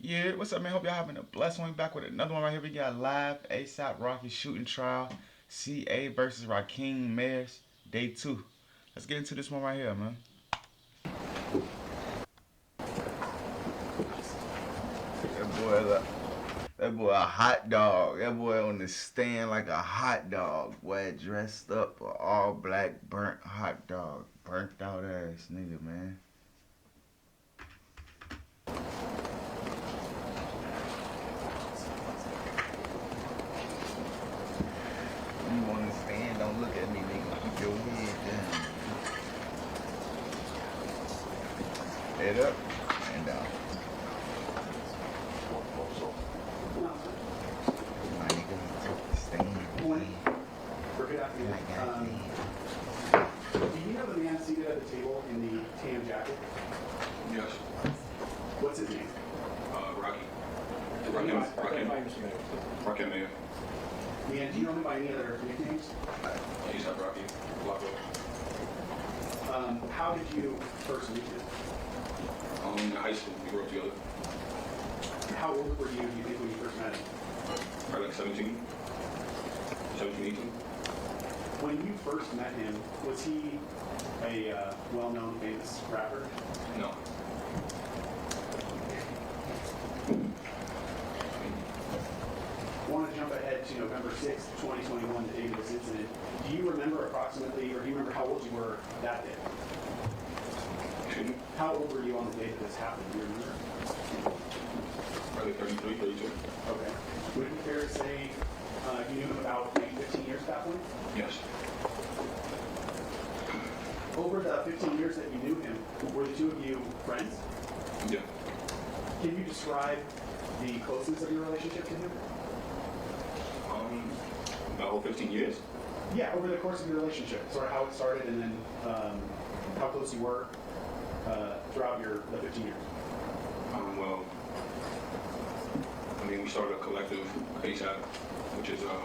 Yeah, what's up, man? Hope y'all having a blessed one. Back with another one right here. We got live ASAP Rocky shooting trial, CA versus Rakim Mayors, day 2. Let's get into this one right here, man. That boy a hot dog. That boy on the stand like a hot dog. Boy dressed up, a all black burnt hot dog, burnt out ass nigga, man. You on the stand? Don't look at me, nigga. Keep your head down. Head up and down. My nigga, stand. Good afternoon. Do you know the man seated at the table in the tan jacket? Yes. What's his name? Rakim. Rakim Mayor. And do you know him by any other nicknames? He's not Rakim. Blocko. How did you first meet him? In high school, we grew up together. How old were you, do you think, when you first met him? Probably like 17, 18. When you first met him, was he a well-known, famous rapper? No. I want to jump ahead to November 6th, 2021, the day of this incident. Do you remember approximately, or do you remember how old you were that day? Excuse me? How old were you on the day that this happened? Do you remember? Probably 33, 32. Okay. Would it be fair to say you knew him about maybe 15 years at that point? Yes. Over the 15 years that you knew him, were the two of you friends? Yeah. Can you describe the closeness of your relationship to him? About whole 15 years. Yeah, over the course of your relationship, sort of how it started and then how close you were throughout the 15 years. Well, I mean, we started a collective ASAP, which is a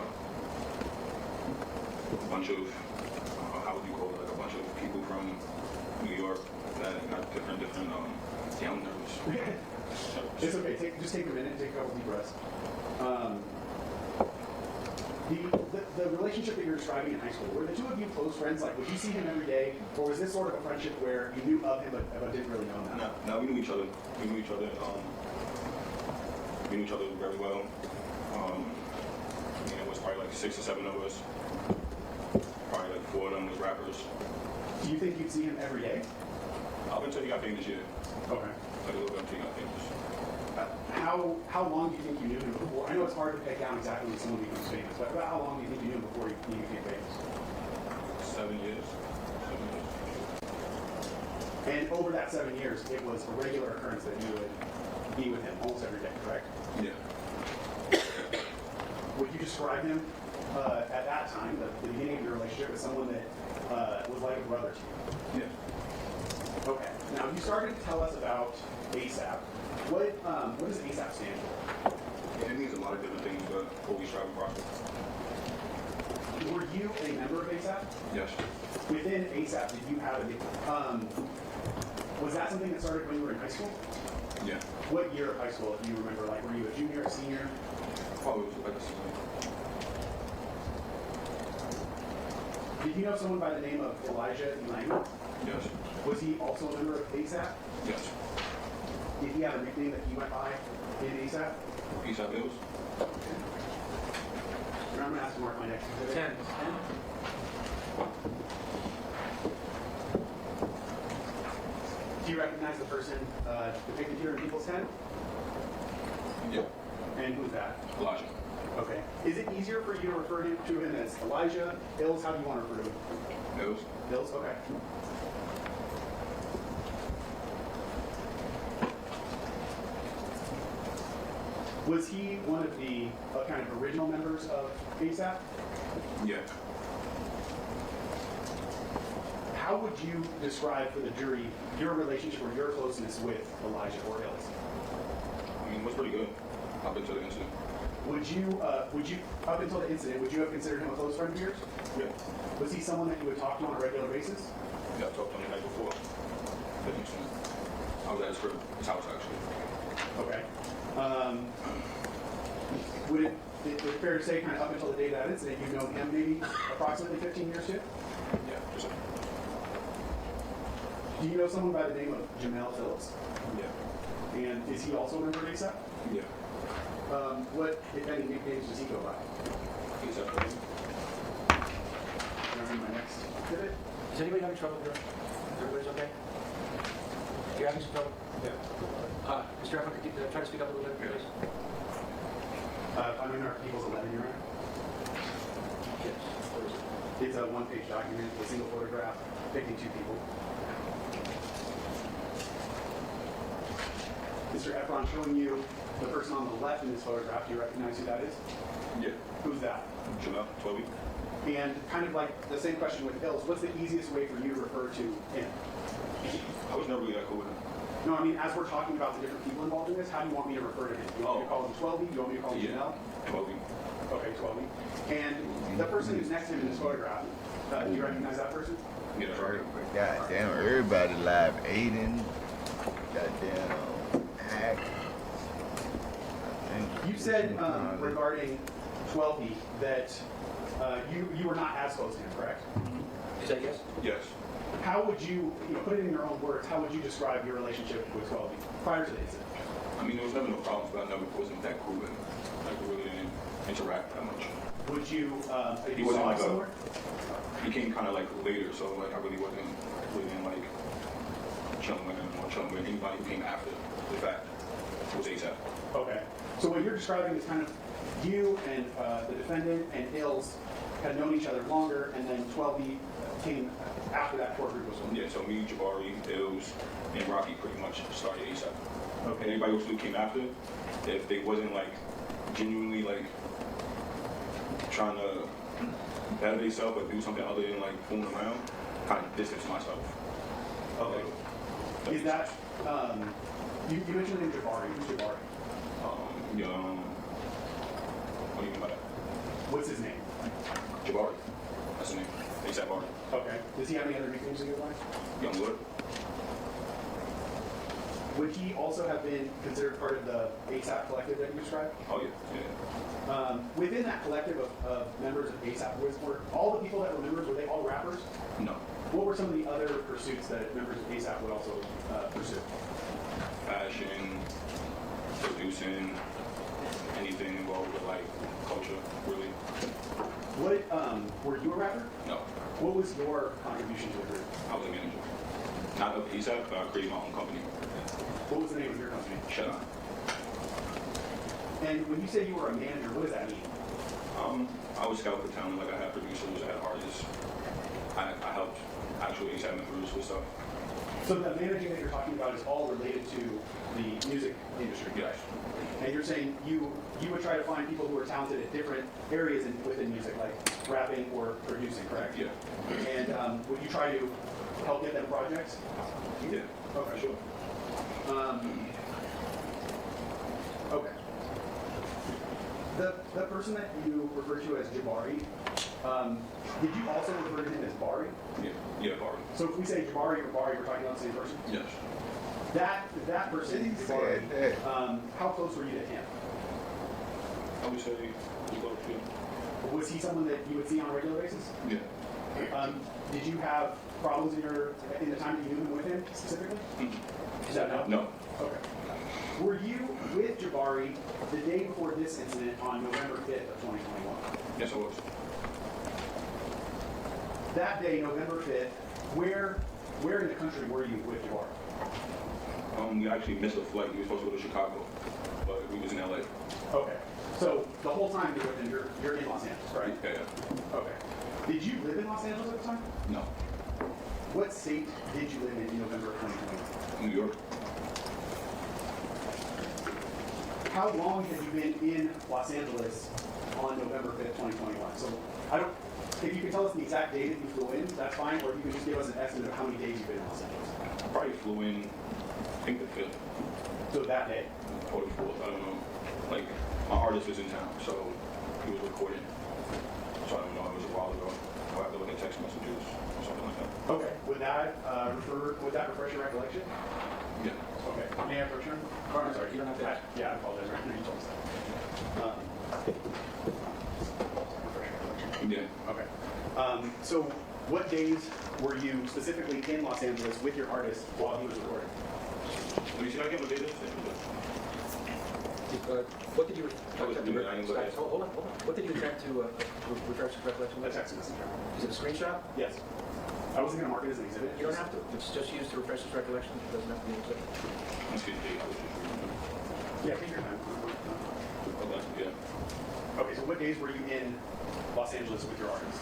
bunch of, how would you call it, like a bunch of people from New York that got different down nerves. It's okay. Just take a minute, take a couple deep breaths. The relationship that you're describing in high school, were the two of you close friends? Like, would you see him every day, or was this sort of a friendship where you knew of him but didn't really know him? No, we knew each other. We knew each other. We knew each other very well. It was probably like 6 or 7 of us. Probably like 4 of them was rappers. Do you think you'd see him every day? Up until he got famous, yeah. Okay. Like a little bit until he got famous. How long do you think you knew him before? I know it's hard to peg down exactly when someone becomes famous, but about how long do you think you knew him before he became famous? 7 years. 7 years. And over that 7 years, it was a regular occurrence that you would be with him almost every day, correct? Yeah. Would you describe him at that time, the beginning of your relationship, as someone that was like a brother to you? Yeah. Okay. Now, you started to tell us about ASAP. What does ASAP stand for? It means a lot of different things, but always striving process. Were you a member of ASAP? Yes. Within ASAP, did you have was that something that started when you were in high school? Yeah. What year of high school, if you remember? Like, were you a junior, a senior? Probably was like a senior. Did you know someone by the name of Elijah Elaine? Yes. Was he also a member of ASAP? Yes. Did he have a nickname that he went by in ASAP? ASAP Mills. I'm going to ask Mark my next exhibit. 10. 10? Do you recognize the person depicted here in People's 10? Yeah. And who's that? Elijah. Okay. Is it easier for you to refer to him as Elijah, Ills? How do you want to refer to him? Mills. Ills? Okay. Was he one of the kind of original members of ASAP? Yeah. How would you describe for the jury your relationship or your closeness with Elijah or Ills? I mean, it was pretty good up until the incident. Would you, up until the incident, would you have considered him a close friend of yours? Yeah. Was he someone that you would talk to on a regular basis? Yeah, I talked to him the night before. The incident. I was at his crib, his house actually. Okay. Would it be fair to say, kind of up until the day of that incident, you've known him maybe approximately 15 years too? Yeah, just Do you know someone by the name of Jamel Phillips? yeah, And is he also a member of ASAP? yeah. What, if any, nicknames does he go by? He's up. Can I read my next pivot? Is anybody having trouble here? Everybody's okay? You're having some trouble? Yeah. Mr. Efron, could you try to speak up a little bit, please? I'm in our People's 11 year round. Yes. Where is it? It's a one-page document, a single photograph, depicting two people. Mr. Efron, showing you the person on the left in this photograph. Do you recognize who that is? Yeah. Who's that? Jamel, 12 And kind of like the same question with Hills, what's the easiest way for you to refer to him? I was never really that cool with him. No, I mean, as we're talking about the different people involved in this, how do you want me to refer to him? Do you want me to call him 12? Do you want me to call him Janelle? 12. Okay, 12. And the person who's next to him in this photograph, do you recognize that person? Yeah, that's right. Goddamn, everybody live. Aiden. Goddamn, Hack. You said regarding 12 that you were not as close to him, correct? Is that yes? Yes. How would you put it in your own words, how would you describe your relationship with 12 prior to the incident? I mean, there was never no problems, but I never wasn't that cool with him. Like, we really didn't interact that much. Would you, if He you wasn't saw him like a- somewhere? He came kind of like later, so like I really didn't like chilling with him or chilling with anybody who came after the fact. Was ASAP. Okay. So what you're describing is kind of you and the defendant and Ills had known each other longer, and then 12 came after that core group was formed. Yeah, so me, Jabari, Ills, and Rocky pretty much started ASAP. Okay. And anybody else who came after, if they wasn't like genuinely like trying to better themselves or do something other than like fooling around, kind of distance myself. Okay. Is that, you mentioned the name Jabari. Who's Jabari? What do you mean by that? What's his name? Jabari. That's the name. ASAP Bari. Okay. Does he have any other nicknames that go by? Young Wood. Would he also have been considered part of the ASAP collective that you described? Oh yeah, yeah. Within that collective of members of ASAP, were all the people that were members, were they all rappers? No. What were some of the other pursuits that members of ASAP would also pursue? Fashion, producing, anything involved with like culture, really. What, were you a rapper? No. What was your contribution to the group? I was a manager. Not of ASAP, but I created my own company. What was the name of your company? Shut up. And when you say you were a manager, what does that mean? I was scout for talent, like I had producers, I had artists. I helped actually ASAP members with stuff. So the managing that you're talking about is all related to the music industry? Yes. And you're saying you would try to find people who are talented at different areas within music, like rapping or producing, correct? Yeah. And would you try to help get them projects? Yeah. Okay. Sure. Okay. The person that you refer to as Jabari, did you also refer to him as Bari? Yeah. Yeah, Bari. So if we say Jabari or Bari, we're talking about the same person? Yes. That person, Jabari, how close were you to him? I would say we go to Was he someone that you would see on a regular basis? Yeah. Did you have problems in the time that you knew him with him specifically? Is that no? No. Okay. Were you with Jabari the day before this incident on November 5th of 2021? Yes, I was. That day, November 5th, where in the country were you with Jabari? We actually missed a flight. We were supposed to go to Chicago, but we was in LA. Okay. So the whole time you're with him, you're in Los Angeles, right? Yeah, yeah. Okay. Did you live in Los Angeles at the time? No. What state did you live in November of 2021? New York. How long had you been in Los Angeles on November 5th, 2021? So if you can tell us the exact day that you flew in, that's fine, or if you can just give us an estimate of how many days you've been in Los Angeles. I probably flew in, I think the 5th So that day. or the 4th, I don't know. Like, my artist was in town, so he was recording. So I don't know, it was a while ago. I'll have to look at text messages or something like that. Okay. Would that refresh your recollection? Yeah. Okay. May I have a return? Oh, I'm sorry. You don't have to. Yeah, I apologize. So what days were you specifically in Los Angeles with your artist while he was recording? Let me see, I get my data. What did you I was doing it, I didn't look at it. hold on. What did you attempt to refresh the recollection? A text message. Is it a screenshot? Yes. I wasn't going to mark it as an exhibit. You don't have to. It's just used to refresh his recollection. It doesn't have to be an exhibit. Let's get the date. Yeah, take your time. Okay, yeah. Okay, so what days were you in Los Angeles with your artist?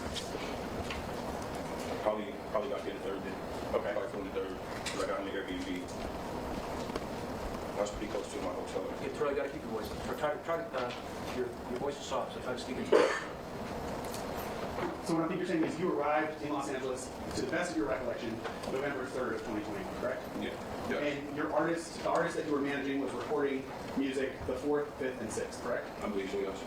Probably got there the third day. Okay. Probably from the third. Because I got to make Airbnb. That's pretty close to my hotel. You really got to keep your voice. Your voice is soft, so try to speak into it. So what I think you're saying is you arrived in Los Angeles, to the best of your recollection, November 3rd of 2021, correct? Yeah. Yeah. And your artist, the artist that you were managing was recording music the 4th, 5th, and 6th, correct? I believe so, yes.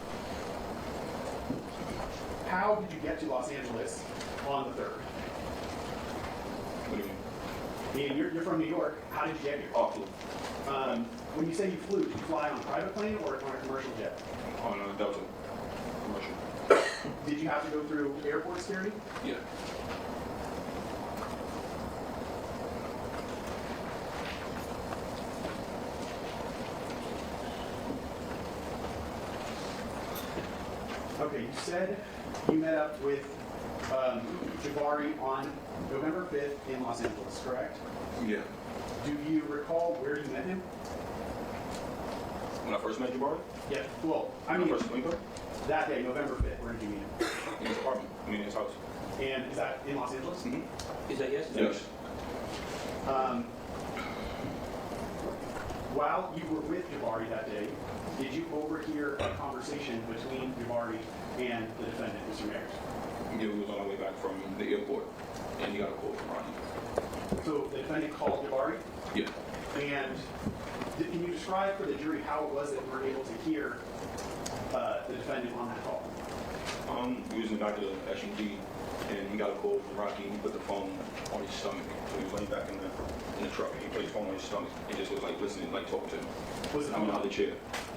How did you get to Los Angeles on the 3rd? What do you mean? Meaning you're from New York, how did you get here? Oh, cool. When you say you flew, did you fly on a private plane or on a commercial jet? On Delta. Commercial. Did you have to go through airport security? Yeah. Okay, you said you met up with Jabari on November 5th in Los Angeles, correct? Yeah. Do you recall where you met him? When I first met Jabari, Yeah, well, I when mean, I first met him, that day, November 5th, where did you meet him? in his apartment, in his house. And is that in Los Angeles? Mm-hmm. Is that yes? Yes. While you were with Jabari that day, did you overhear a conversation between Jabari and the defendant, Mr. Mayers? Yeah, we was on our way back from the airport, and he got a call from Ronnie. So the defendant called Jabari, Yeah. and can you describe for the jury how it was that you were able to hear the defendant on that call? We was in the back of the SUV, and he got a call from Rakim. He put the phone on his stomach. So he was laying back in the truck, and he put his phone on his stomach, and just was like listening, like talking to him. Was the I'm phone out of the chair.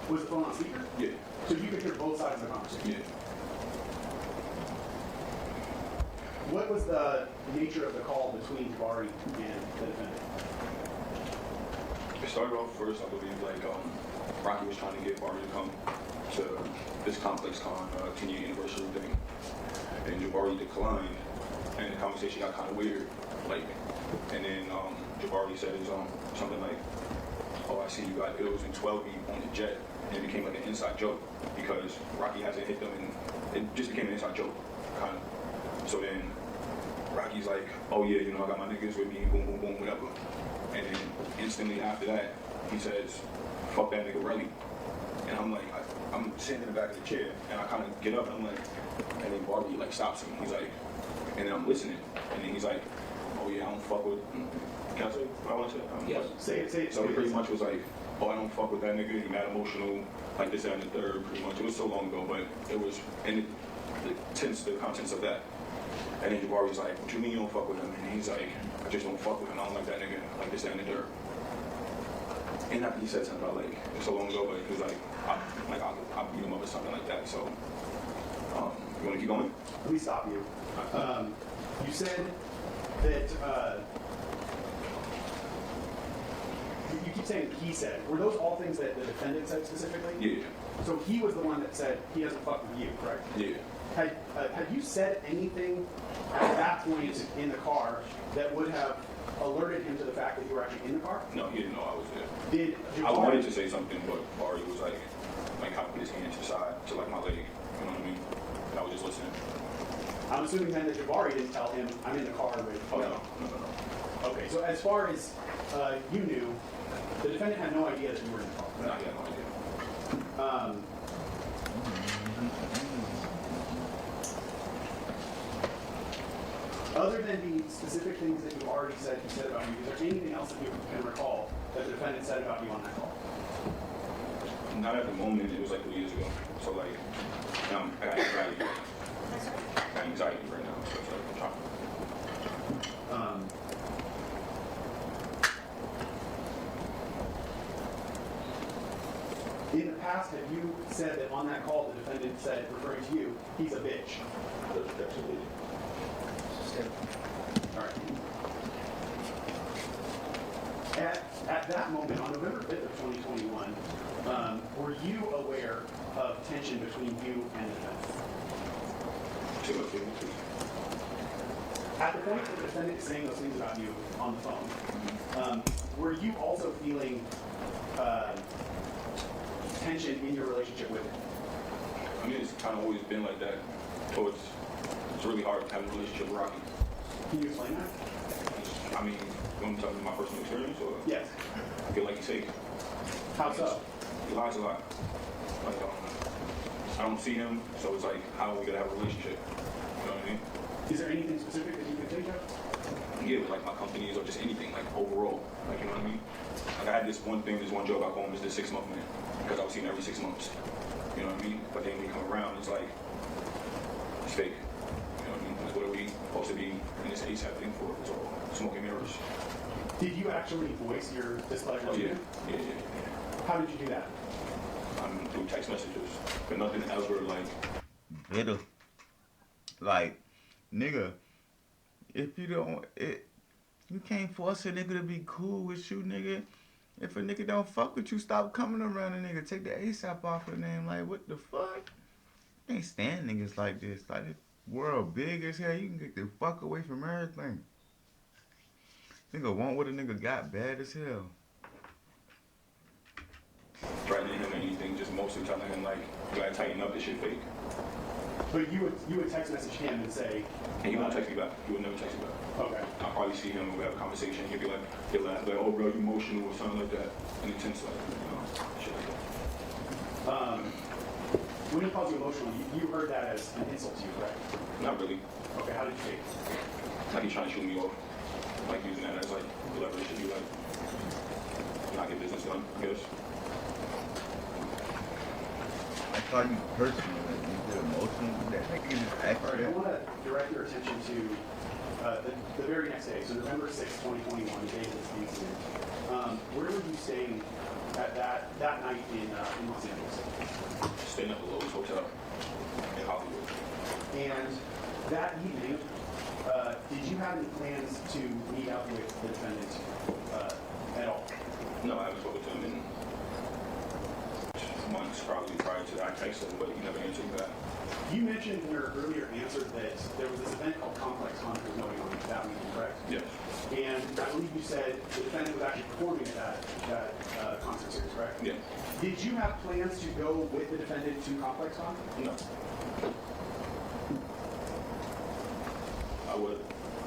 Was the phone on speaker? Yeah. So you could hear both sides of the conversation? Yeah. What was the nature of the call between Jabari and the defendant? It started off first, I believe, like Rocky was trying to get Barry to come to this Complex Con 10-year anniversary thing, and Jabari declined, and the conversation got kind of weird, like, and then Jabari said something like, "Oh, I see you got ills and 12 beat on the jet," and it became like an inside joke because Rocky hasn't hit them, and it just became an inside joke, kind of. So then Rocky's like, "Oh yeah, you know, I got my niggas with me, boom, boom, boom, whatever." And then instantly after that, he says, "Fuck that nigga Relly." And I'm like, I'm sitting in the back of the chair, and I kind of get up, and I'm like, and then Barbie like stops him. He's like, and then I'm listening, and then he's like, "Oh yeah, I don't fuck with." Can I say what I want to say? Yes. Say it. So he pretty much was like, "Oh, I don't fuck with that nigga. He mad emotional, like this, that, and the third." Pretty much. It was so long ago, but it was, and the contents of that. And then Jabari was like, "What you mean you don't fuck with him?" And he's like, "I just don't fuck with him. I don't like that nigga. Like this, that, and the third." And after he said something about like, it's so long ago, but he was like, I'll beat him up or something like that. So, you want to keep going? Let me stop you. You said that you keep saying he said. Were those all things that the defendant said specifically? Yeah. So he was the one that said he doesn't fuck with you, correct? Yeah. Had you said anything at that point in the car that would have alerted him to the fact that you were actually in the car? No, he didn't know I was there. Did I wanted to say something, but Barry was like kind of put his hand to the side, to like my leg. You know what I mean? And I was just listening. I'm assuming then that Jabari didn't tell him, I'm in the car with... Oh, no. Okay, so as far as you knew, the defendant had no idea that you were in the car. No, he had no idea. Other than the specific things that you've already said he said about you, is there anything else that you can recall that the defendant said about you on that call? Not at the moment. It was like 3 years ago. So like, I got anxiety. I got anxiety right now. So it's like I'm trying. In the past, have you said that on that call the defendant said, referring to you, he's a bitch? too. All right. At that moment, on November 5th of 2021, were you aware of tension between you and the defendant? At the point that the defendant is saying those things about you on the phone, were you also feeling tension in your relationship with him? I mean, it's kind of always been like that. Towards, it's really hard having a relationship with Rocky. Can you explain that? I mean, you want me to tell you my personal experience, or Yes. I feel like he's fake. How so? He lies a lot. Like, I don't see him, so it's like, how are we gonna have a relationship? You know what I mean? Is there anything specific that you can think of? Yeah, with like my companies or just anything, like overall. Like, you know what I mean? Like, I had this one job back home is the 6 month man, because I was seeing him every 6 months. You know what I mean? But then when he come around, it's like, it's fake. You know what I mean? Like, what are we supposed to be in this ASAP thing for? It's all smoking mirrors. Did you actually voice your displeasure Oh, to yeah. him? Yeah. How did you do that? Through text messages, but nothing ever like. Bitter. Like, nigga, if you don't, you can't force a nigga to be cool with you, nigga. If a nigga don't fuck with you, stop coming around a nigga. Take the ASAP off the name. Like, what the fuck? I can't stand niggas like this. Like, this world big as hell. You can get the fuck away from everything. Nigga want what a nigga got bad as hell. Threatening him or anything, just mostly telling him like, you gotta tighten up, this shit fake. But you would text message him and say, And he won't text me back. He would never text me back. okay. I'll probably see him and we have a conversation. He'll be like, he'll laugh like, oh bro, you emotional or something like that. And intense like, you know, shit like that. When he calls you emotional, you heard that as an insult to you, correct? Not really. Okay, how did you take it? Like he's trying to shoot me off. Like using that as like leverage to be like, not get business done, I guess. I thought you personally, like, you get emotional. That nigga can just act All like right, I that. want to direct your attention to the very next day, so November 6, 2021, the day of this incident. Where were you staying at that night in Los Angeles? Staying at the Lowe's Hotel in Hollywood. And that evening, did you have any plans to meet up with the defendant at all? No, I haven't spoken to him in months probably prior to that. I texted him, but he never answered me back. You mentioned in your earlier answer that there was this event called Complex Con that was going on that weekend, correct? Yes. And I believe you said the defendant was actually performing at that concert series, correct? Yeah. Did you have plans to go with the defendant to Complex Con? No.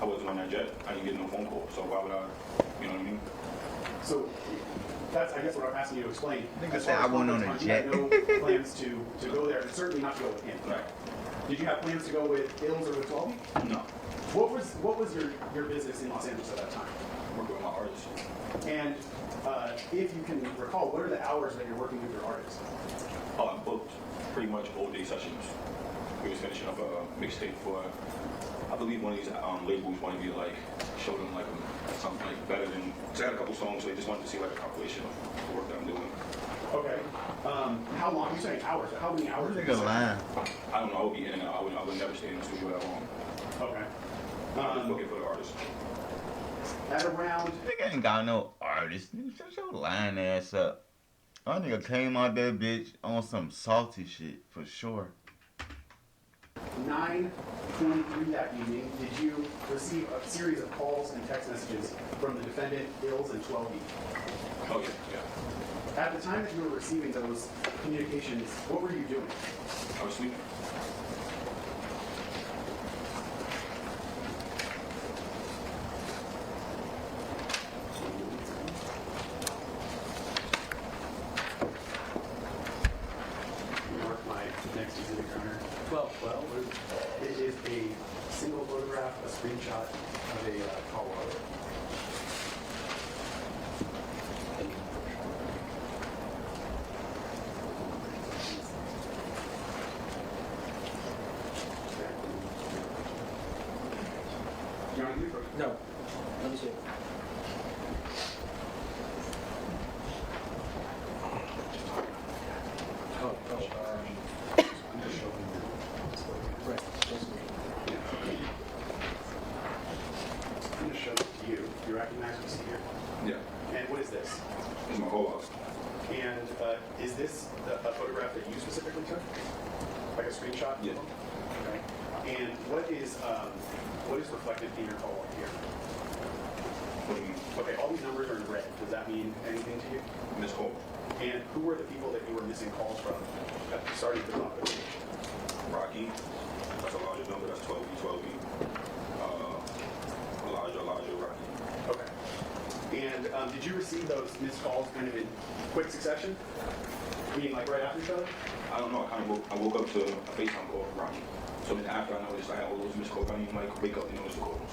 I wasn't on that jet. I didn't get no phone call, so why would I, you know what I mean? So that's, I guess, what I'm asking you to explain. Nigga As said far as I went on Complex a Con, jet. You had no plans to go there, and certainly not to go with him. Right. Did you have plans to go with Ills or with 12? No. What was your business in Los Angeles at that time? Working with my artists. And if you can recall, what are the hours that you're working with your artists? Oh, I booked pretty much all day sessions. We was finishing up a mixtape for, I believe one of these labels wanted me to like show them like something like better than, cause I had a couple songs, so they just wanted to see like a compilation of the work that I'm doing. Okay. How long? You're saying hours. How many hours? Nigga lying. I don't know, I would be in and out. I would never stay in the studio that long. Okay. I was looking for the artist. At around Nigga ain't got no artist. Nigga, shut your lying ass up. That nigga came out that bitch on some salty shit, for sure. 9:23 that evening, did you receive a series of calls and text messages from the defendant, Ills, and 12E? Oh yeah. At the time that you were receiving those communications, what were you doing? I was sleeping. Mark my next exhibit counter. 12. Well, it is a single photograph, a screenshot of a call log. You want to do it? No. Let me see. Oh, I'm just showing you. right. Is this a photograph that you specifically took? Like a screenshot? Yeah. Okay. And what is reflected in your call here? What do you mean? Okay, all these numbers are in red. Does that mean anything to you? Missed call? And who were the people that you were missing calls from at the start of the conversation? Rakim. That's a larger number. That's 12B, 12B. Elijah, Rakim. Okay. And did you receive those missed calls kind of in quick succession? Meaning like right after each other? I don't know. I woke up to a FaceTime call from Rakim. So then after I noticed I had all those missed calls, I didn't even like wake up and notice the calls.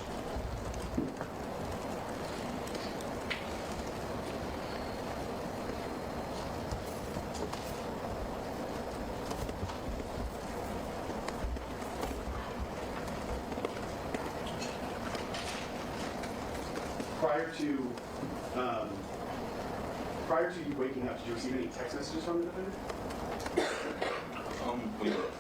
Prior to you waking up, did you receive any text messages from the defendant? We were.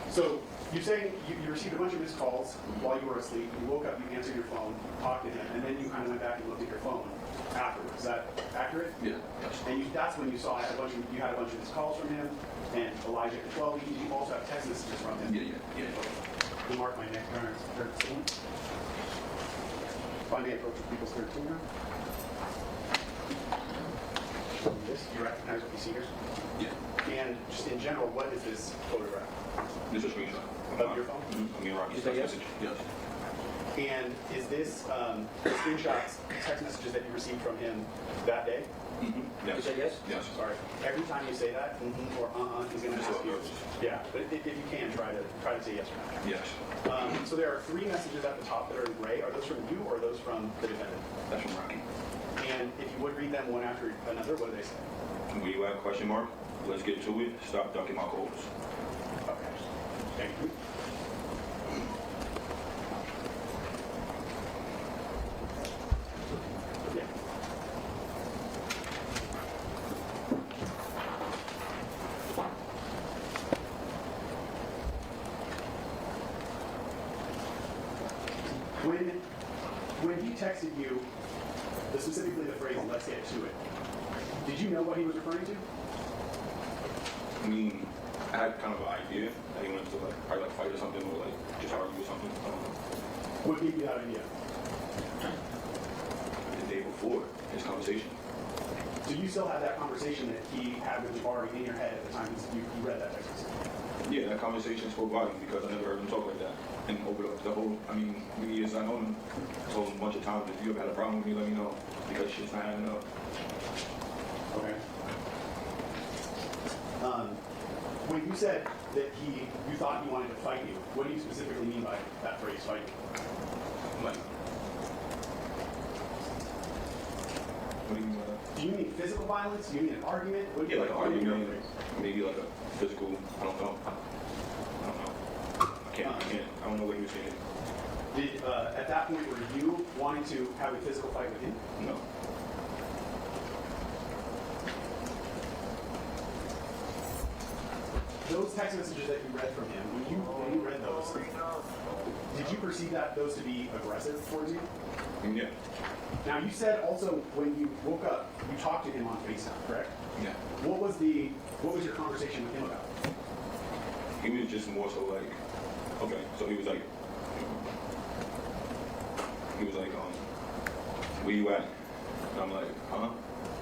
So you're saying you received a bunch of missed calls while you were asleep. You woke up, you answered your phone, talked to him, and then you kind of went back and looked at your phone afterwards. Is that accurate? Yeah. Yes. And that's when you saw you had a bunch of missed calls from him, and Elijah at 12. You also have text messages from him. Yeah. You mark my neck turn 13. If I may approach with people's 13 now. This, you recognize what you see here? Yeah. And just in general, what is this photograph? This is a screenshot. Of your phone? Mm-hmm. I mean, Rocky's Is that text yes? message. Yes. And is this screenshots, text messages that you received from him that day? Mm-hmm. Yes. Is that yes? Yes. Sorry. Every time you say that, or he's going to Just ask a you. little nervous. Yeah, but if you can, try to say yes or no. Yes. So there are 3 messages at the top that are in gray. Are those from you or are those from the defendant? That's from Rocky. And if you would read them one after another, what do they say? Where you at? Question mark. Let's get to it. Stop ducking my calls. Okay. Thank you. Yeah. When he texted you, specifically the phrase "let's get to it," did you know what he was referring to? I mean, I had kind of an idea that he wanted to probably fight or something, or just argue or something. I don't know. What gave you that idea? The day before his conversation. So you still have that conversation that he had with Jabari in your head at the time you read that text message? Yeah, that conversation spoke volumes because I never heard him talk like that. And over the whole, many years I know him, I told him a bunch of times, if you ever had a problem with me, let me know, because shit's not adding up. Okay. When you said that you thought he wanted to fight you, what do you specifically mean by that phrase, fight you? Like, what do you mean by that? Do you mean physical violence? Do you mean an argument? What do Yeah, you like an what do you argument, mean? maybe like a physical, I don't know. I don't know what he was saying. Did, at that point, were you wanting to have a physical fight with him? No. Those text messages that you read from him, when you read those, did you perceive those to be aggressive towards you? Yeah. Now, you said also when you woke up, you talked to him on FaceTime, correct? Yeah. What was your conversation with him about? He was just more so like, okay, so he was like, where you at? And I'm like, huh?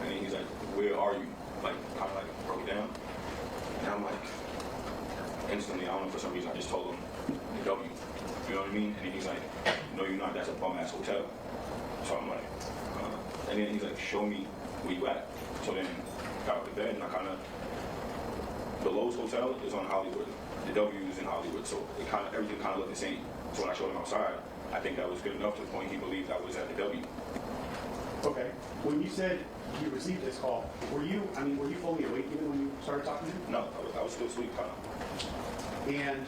And then he's like, where are you? Like, kind of like broke down. And I'm like, instantly, I don't know, for some reason, I just told him the W. You know what I mean? And then he's like, no, you're not. That's a bum-ass hotel. So I'm like, and then he's like, show me where you at. So then got out of bed and I kind of, the Lowe's Hotel is on Hollywood. The W is in Hollywood. So everything kind of looked the same. So when I showed him outside, I think that was good enough to the point he believed I was at the W. Okay. When you said you received this call, were you fully awake even when you started talking to him? No, I was still asleep, kind of. And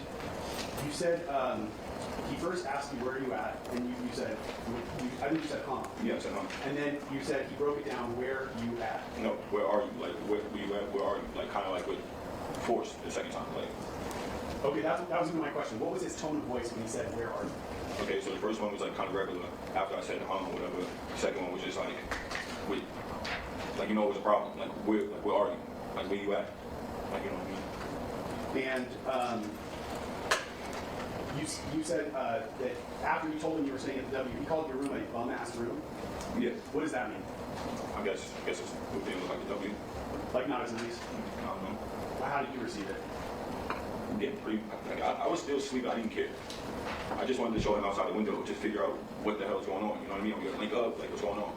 you said he first asked you where are you at, and you said, I think you said huh. Yeah, I said, huh. And then you said he broke it down, where you at? No, where are you? Like, where you at? Where are you? Like, kind of like with force the second time. Like, okay, that was gonna be my question. What was his tone of voice when he said, where are you? okay, so the first one was like kind of regular. After I said or whatever. The second one was just like, wait, like, you know, it was a problem. Like, where are you? like where you at? Like, you know what I mean? And you said that after you told him you were staying at the W, he called your room a bum-ass room. Yeah. What does that mean? I guess it's what they look like the W. Like not as nice? I don't know. How did you receive it? Yeah, pretty. Like, I was still asleep. I didn't care. I just wanted to show him outside the window, just figure out what the hell is going on. You know what I mean? We gotta link up. Like, what's going on?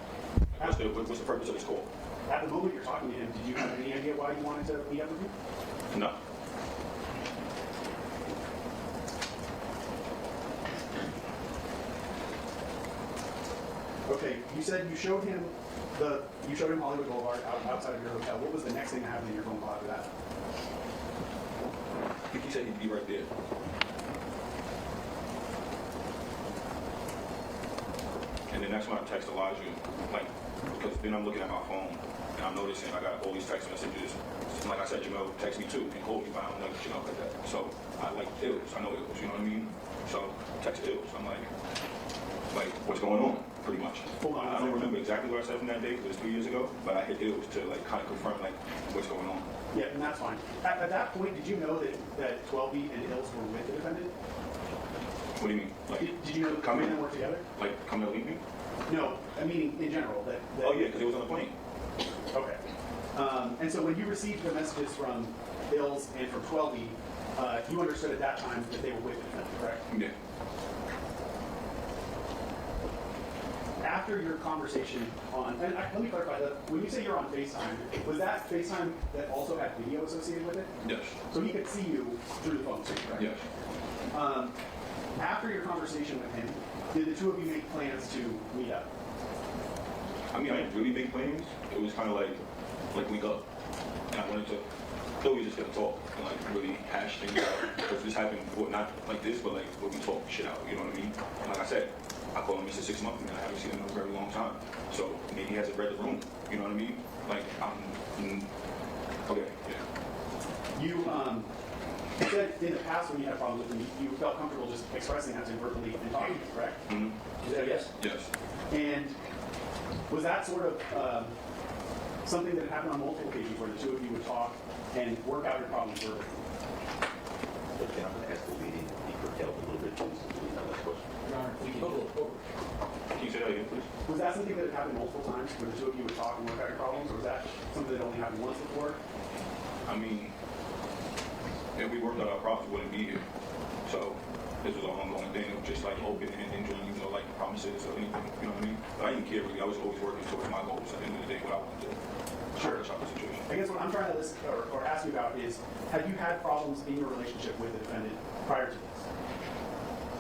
What's the purpose of this call? At the moment you're talking to him, did you have any idea why he wanted to meet up with you? No. Okay, you said you showed him Hollywood Boulevard outside of your hotel. What was the next thing that happened in your phone call after that? I think he said he'd be right there. And then that's when I text Elijah, like, because then I'm looking at my phone and I'm noticing I got all these text messages. And like I said, Jamel text me too and called me, but I don't know, you know, like that. So I like ills. I know ills, you know what I mean? So text ills. I'm like, what's going on? Pretty much. Hold on. I don't remember exactly what I said from that day, because it was 3 years ago, but I hit ills to like kind of confirm like what's going on. Yeah, and that's fine. At that point, did you know that 12B and Ills were with the defendant? What do you mean? Like, Did you know that the two of them were together? like coming to leave me? No, I mean in general. That Oh yeah, because it was on the plane. Okay. And so when you received the messages from Ills and from 12B, you understood at that time that they were with the defendant, correct? Yeah. After your conversation let me clarify that when you say you're on FaceTime, was that FaceTime that also had video associated with it? Yes. So he could see you through the phone screen, correct? Yes. After your conversation with him, did the two of you make plans to meet up? I mean, I didn't really make plans. It was kind of like we go. And I wanted to, though we just gonna talk and like really hash things out. Because this happened before, not like this, but like when we talk shit out, you know what I mean? And like I said, I call him Mr. 6 months and I haven't seen him in a very long time. So maybe he hasn't read the room, you know what I mean? Like, okay, yeah. You said in the past when you had a problem with him, you felt comfortable just expressing that to him verbally and talking, correct? Mm-hmm. You said yes? Yes. And was that sort of something that happened on multiple occasions where the two of you would talk and work out your problems verbally? Okay, I'm going to ask the lady to be curtailed a little bit, please. Another question. Can you say that again, please? Was that something that had happened multiple times where the two of you would talk and work out your problems, or was that something that only happened once before? I mean, if we worked out our problems, we wouldn't be here. So this was an ongoing thing of just like open and enjoying, you know, like promises or anything, you know what I mean? But I didn't care really. I was always working towards my goals at the end of the day, what I wanted to do. Sure. Shop the situation. I guess what I'm trying to list or ask you about is, have you had problems in your relationship with the defendant prior to this?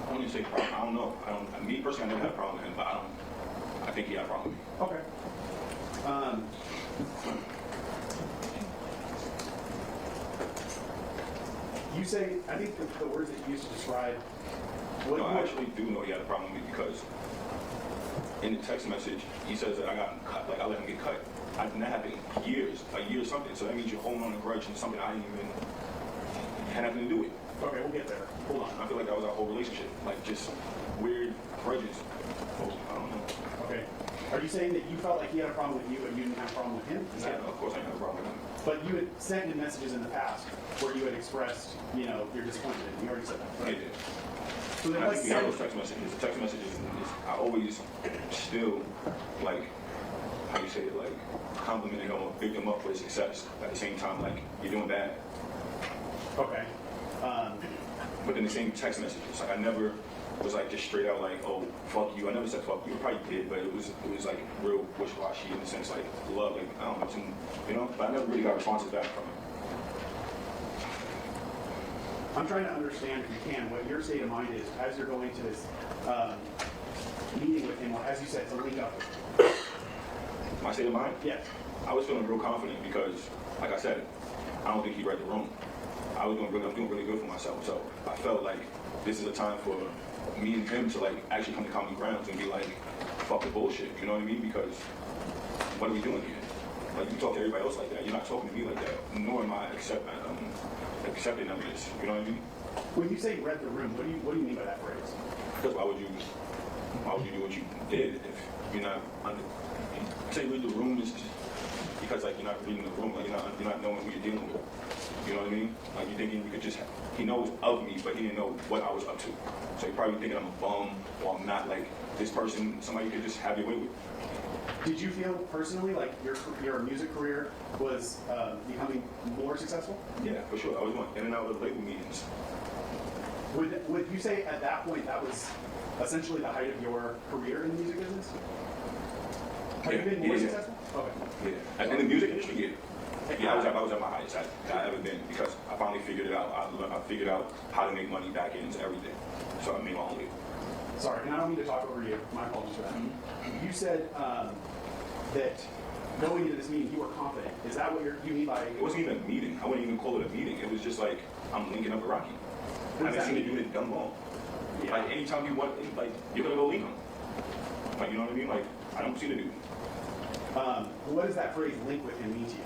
I don't even say problem. I don't know. Me personally, I never had a problem with him, but I think he had a problem with me. Okay. You say, I think the words that you used to describe what No, I actually do know he had a problem with me because in the text message, he says that I got cut, like I let him get cut. That happened years, a year or something. So that means you're holding on a grudge and something I didn't even had nothing to do with. Okay, we'll get there. Hold on. I feel like that was our whole relationship, like just weird grudges. Oh, I don't know. Okay. Are you saying that you felt like he had a problem with you and you didn't have a problem with him? Is Yeah, that, of course I didn't have a problem with him. but you had sent him messages in the past where you had expressed, you know, your disappointment. You already said that, I right? did. So then I let's think we have say, those text messages. The text messages, I always still, like, how you say it, like, complimenting him or big him up for his success. At the same time, like, you're doing bad. okay. But in the same text messages, like, I never was like just straight out like, oh, fuck you. I never said fuck you. I probably did, but it was like real wishy-washy in the sense like love, like, I don't know, some, you know, but I never really got responses back from him. I'm trying to understand, if you can, what your state of mind is as you're going to this meeting with him, or as you said, to link up with him. My state of mind? Yes. I was feeling real confident because, like I said, I don't think he read the room. I was doing really good for myself. So I felt like this is a time for me and him to like actually come to common grounds and be like, fuck the bullshit. You know what I mean? Because what are we doing here? Like, you talk to everybody else like that. You're not talking to me like that. Nor am I accepting of this. You know what I mean? When you say read the room, what do you mean by that phrase? Because why would you do what you did if you're not under? Say read the room is just, because like you're not reading the room, like you're not knowing who you're dealing with. You know what I mean? Like you're thinking you could just, he knows of me, but he didn't know what I was up to. So you're probably thinking I'm a bum, or I'm not like this person, somebody you could just have your way with. Did you feel personally like your music career was becoming more successful? Yeah, for sure. I was going in and out of label meetings. Would you say at that point that was essentially the height of your career in the music business? Have you been more successful? Okay. Yeah. And in the music industry, yeah. Yeah, I was at my highest I've ever been because I finally figured it out. I figured out how to make money back into everything. So I made my own label. Sorry, and I don't mean to talk over you. My apologies for that. You said that going into this meeting, you were confident. Is that what you mean by? It wasn't even a meeting. I wouldn't even call it a meeting. It was just like I'm linking up with Rakim. I haven't seen a dude in dumb long. Yeah. Like anytime you want, like you're gonna go link him. Like you know what I mean? Like I don't see the dude. What does that phrase "link with him" mean to you?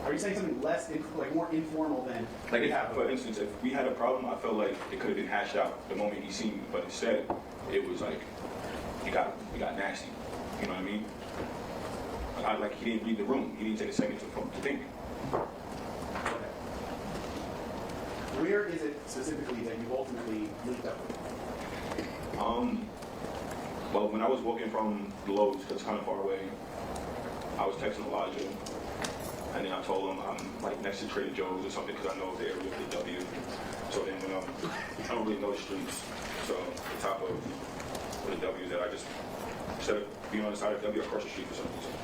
Are you saying something less, like more informal than Like we if, have? for instance, if we had a problem, I felt like it could have been hashed out the moment he seen me. But instead, it was like it got nasty. You know what I mean? Like he didn't read the room. He didn't take a second to think. Okay. Where is it specifically that you ultimately linked up with? Well, when I was walking from the Lowe's, because it's kind of far away, I was texting Elijah, and then I told him I'm like next to Trader Joe's or something because I know the area of the W. So then when I don't really know the streets, so the top of the W is that I just, instead of being on the side of W, I cross the street for some reason.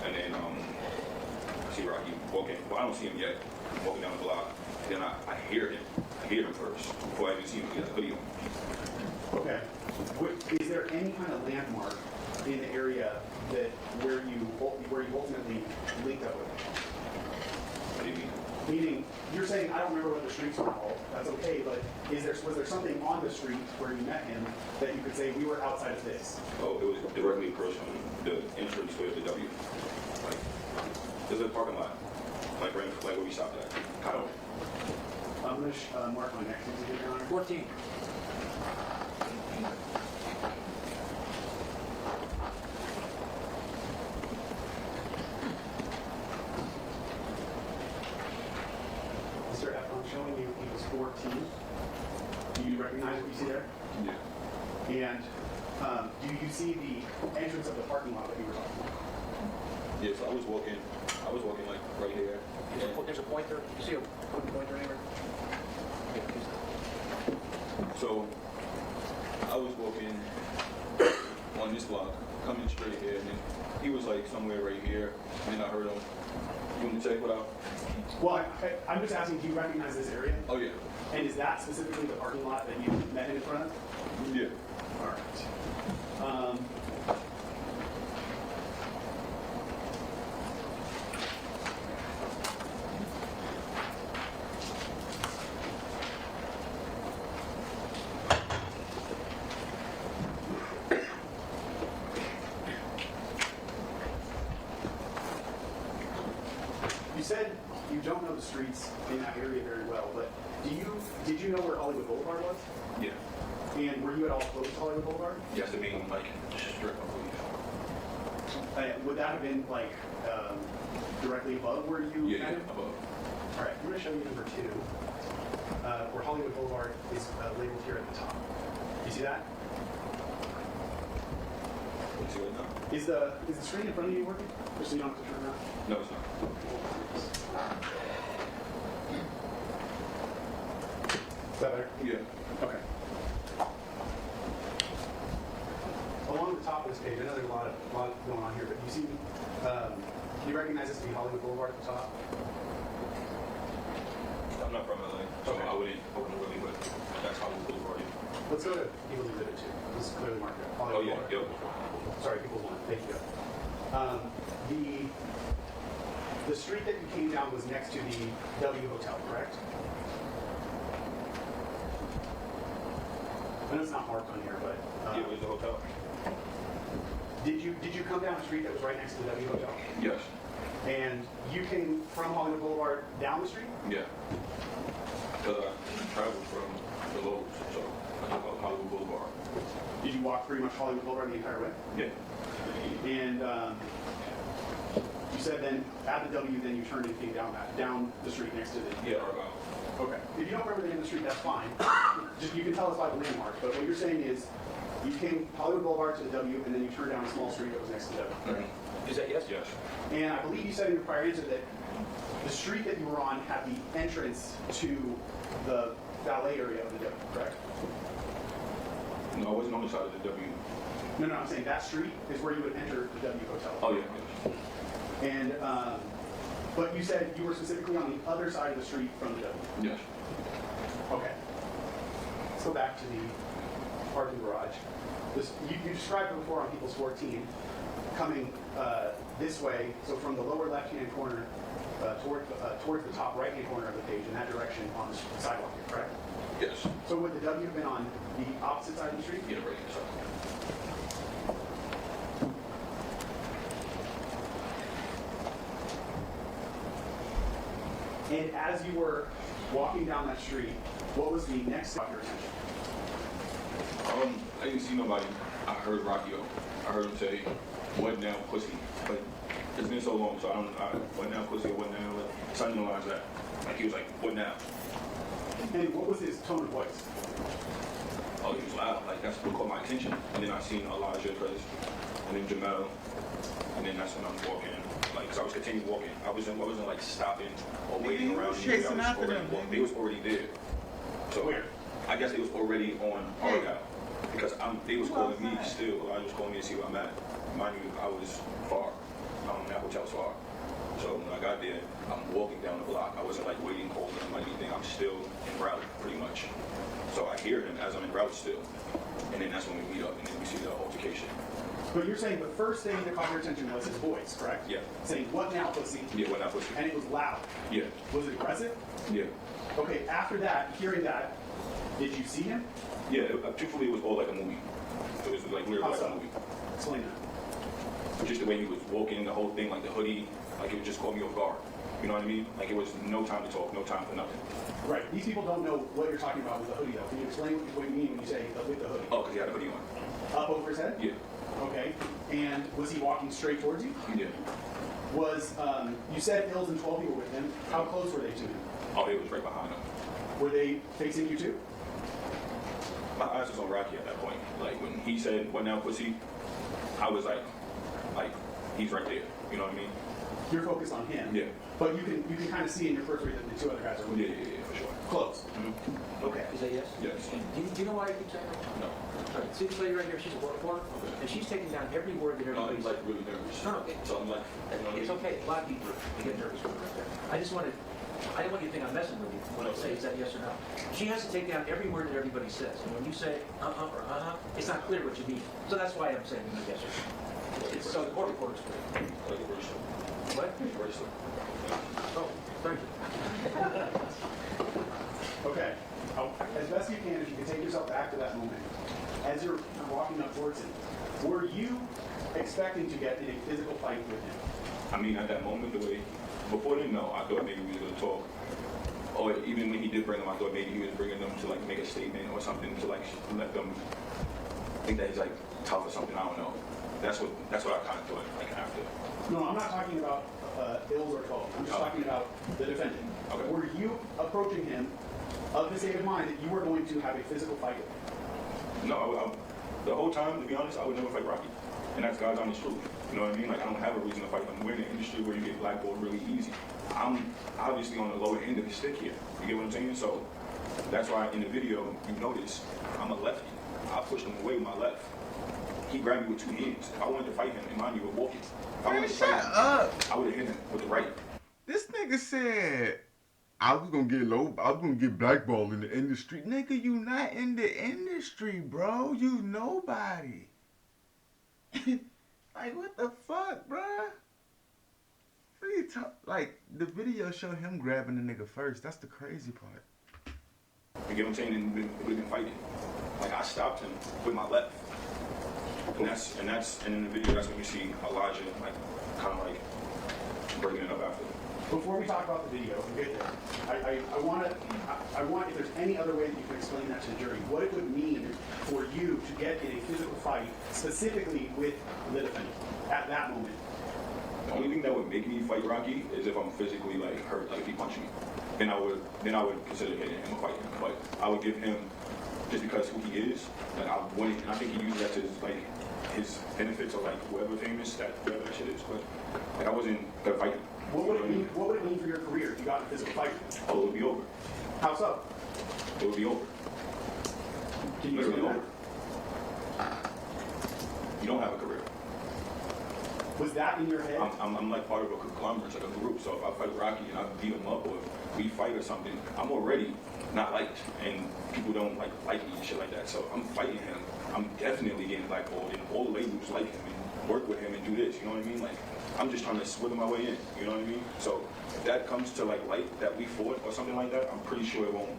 And then I see Rakim walking, well I don't see him yet, walking down the block. Then I hear him. I hear him first before I even see him. He has a hoodie on. Okay. Is there any kind of landmark in the area that where you ultimately linked up with him? What do you mean? Meaning, you're saying I don't remember what the streets were called. That's okay, but was there something on the street where you met him that you could say we were outside of this? Oh, it was directly across from the entrance to the W. Like, there's a parking lot, like right like where we stopped at. Kind of. I'm going to mark my next one, Your Honor. 14. Mr. F, I'm showing you he was 14. Do you recognize what you see there? Yeah. And do you see the entrance of the parking lot that you were talking about? Yeah, so I was walking like right here. There's a pointer. You see a pointer anywhere? So I was walking on this block, coming straight here, and then he was like somewhere right here, and then I heard him. You want me to check what out? Well, I'm just asking, do you recognize this area? Oh yeah. And is that specifically the parking lot that you met him in front of? Yeah. All right. You said you don't know the streets in that area very well, but did you know where Hollywood Boulevard was? Yeah. And were you at all close to Hollywood Boulevard? Yes, the main like strip, I believe. Would that have been like directly above where you Yeah, met him? above. All right, I'm going to show you number 2, where Hollywood Boulevard is labeled here at the top. You see that? You see it now? Is the screen in front of you working? Just so you don't have to turn around. No, it's not. Is that better? Yeah. Okay. Along the top of this page, I know there's a lot going on here, but you see, do you recognize this to be Hollywood Boulevard at the top? I'm not from LA, so Okay. I wouldn't really, but that's how we Boulevard. Let's go to People's Exhibit 2. This is clearly marked there. Oh Hollywood yeah, Boulevard. yep. Sorry, People's One. Thank you. The street that you came down was next to the W Hotel, correct? I know it's not marked on here, but Yeah, it was the hotel. did you come down a street that was right next to the W Hotel? Yes. And you came from Hollywood Boulevard down the street? Yeah. Because I traveled from the Lowe's, so I took Hollywood Boulevard. Did you walk pretty much Hollywood Boulevard the entire way? Yeah. And said then at the W, then you turned and came down the street next to the. Yeah, Argyle. Okay. If you don't remember the name of the street, that's fine. Just you can tell us by the landmark. But what you're saying is, you came Hollywood Boulevard to the W, and then you turned down a small street that was next to the W. Mm-hmm. Is that yes? Yes. And I believe you said in your prior answer that the street that you were on had the entrance to the valet area of the W, correct? No, I wasn't on the side of the W. No, I'm saying that street is where you would enter the W Hotel. Oh, yeah. And, but you said you were specifically on the other side of the street from the W. Yes. Okay. Let's go back to the parking garage. You described it before on People's 14, coming this way, so from the lower left-hand corner towards the top right-hand corner of the page in that direction on the sidewalk here, correct? Yes. So would the W have been on the opposite side of the street? Yeah, right here. Sorry. And as you were walking down that street, what was the next step of your attention? I didn't see nobody. I heard Rocky. I heard him say, "What now, pussy?" But it's been so long, so what now, pussy, or what now? Like, something along that. Like he was like, "What now?" And what was his tone of voice? Oh, he was loud. Like that's what caught my attention. And then I seen Elijah first, and then Jamel, and then that's when I'm walking. Like, cause I was continuing walking. I wasn't like stopping or waiting you around. was chasing I was after already them, walking. nigga. They was already there. So Where? I guess they was already on Argyle. Because they was calling me still. Elijah was calling me to see where I'm at. Mind you, I was far. That hotel was far. So when I got there, I'm walking down the block. I wasn't like waiting, calling him or anything. I'm still en route, pretty much. So I hear him as I'm en route still. And then that's when we meet up and then we see the altercation. But you're saying the first thing that caught your attention was his voice, correct? Yeah. Saying, "What now, pussy?" Yeah, when I was And it was loud. Yeah. Was it aggressive? Yeah. Okay, after that, hearing that, did you see him? Yeah, truthfully, it was all like a movie. It was like literally How like so? a movie. Explain that. Just the way he was walking, the whole thing, like the hoodie, like it just caught me off guard. You know what I mean? Like it was no time to talk, no time for nothing. Right. These people don't know what you're talking about with the hoodie, though. Can you explain what you mean when you say with the hoodie? Oh, because he had a hoodie on. Up over his head? Yeah. Okay. And was he walking straight towards you? Yeah. Was, you said Ills and 12 were with him. How close were they to him? Oh, he was right behind him. Were they facing you too? My eyes was on Rocky at that point. Like when he said, "What now, pussy?" I was like, he's right there. You know what I mean? You're focused on him. Yeah. But you can kind of see in your periphery that the two other guys are with you. Yeah, for sure. Close. Mm-hmm. Okay. Is that yes? Yes. Do you know why I keep saying that? No. Right. See this lady right here? She's a reporter, and she's taking down every word that No, everybody's he's like really nervous. No, So I'm like, you know what I it's mean? okay. A lot of people get nervous with her right there. I didn't want you to think I'm messing with you when I say is that yes or no. She has to take down every word that everybody says. And when you say or it's not clear what you mean. So that's why I'm saying yes or no. So the court reporter's clear. Like a bracelet. What? Bracelet. Oh, thank you. Okay. As best you can, if you can take yourself back to that moment, as you're walking up towards him, were you expecting to get in a physical fight with him? I mean, at that moment, the way, before then, no, I thought maybe we was going to talk. Or even when he did bring them, I thought maybe he was bringing them to like make a statement or something to like let them think that he's like tough or something. I don't know. That's what I kind of thought like after. No, I'm not talking about Ills or 12. I'm just talking about the defendant. Okay. Were you approaching him of the state of mind that you were going to have a physical fight with him? No, the whole time, to be honest, I would never fight Rocky. And that's God's honest truth. You know what I mean? Like, I don't have a reason to fight him. We're in an industry where you get blackballed really easy. I'm obviously on the lower end of the stick here. You get what I'm saying? So that's why in the video, you notice I'm a lefty. I pushed him away with my left. He grabbed me with two hands. If I wanted to fight him, and mind you, we're walking. If I wanted to fight him, I would have hit him with the right. This nigga said I was gonna get blackballed in the industry. Nigga, you not in the industry, bro. You nobody. Like, what the fuck, bruh? What are you like, the video showed him grabbing the nigga first. That's the crazy part. You get what I'm saying? And we've been fighting. Like, I stopped him with my left. And in the video, that's when you see Elijah, like, kind of like bringing it up after. Before we talk about the video, we get there. I want, if there's any other way that you can explain that to the jury, what it would mean for you to get in a physical fight, specifically with the defendant, at that moment. The only thing that would make me fight Rocky is if I'm physically like hurt, like if he punched me. Then I would consider getting him a fight. But I would give him, just because who he is, like I wouldn't, and I think he uses that to his benefits or like whoever famous that whoever that shit is. But like I wasn't gonna fight him. What would it mean for your career if you got in a physical fight? Oh, it would be over. How so? It would be over. Can you Literally explain over. You don't have a career. that? Was that in your head? I'm like part of a conglomerate, like a group. So if I fight Rocky and I beat him up, or if we fight or something, I'm already not liked, and people don't like me and shit like that. So I'm fighting him. I'm definitely getting blackballed, and all the labels like him and work with him and do this. You know what I mean? Like I'm just trying to swither my way in. You know what I mean? So if that comes to like light that we fought or something like that, I'm pretty sure it won't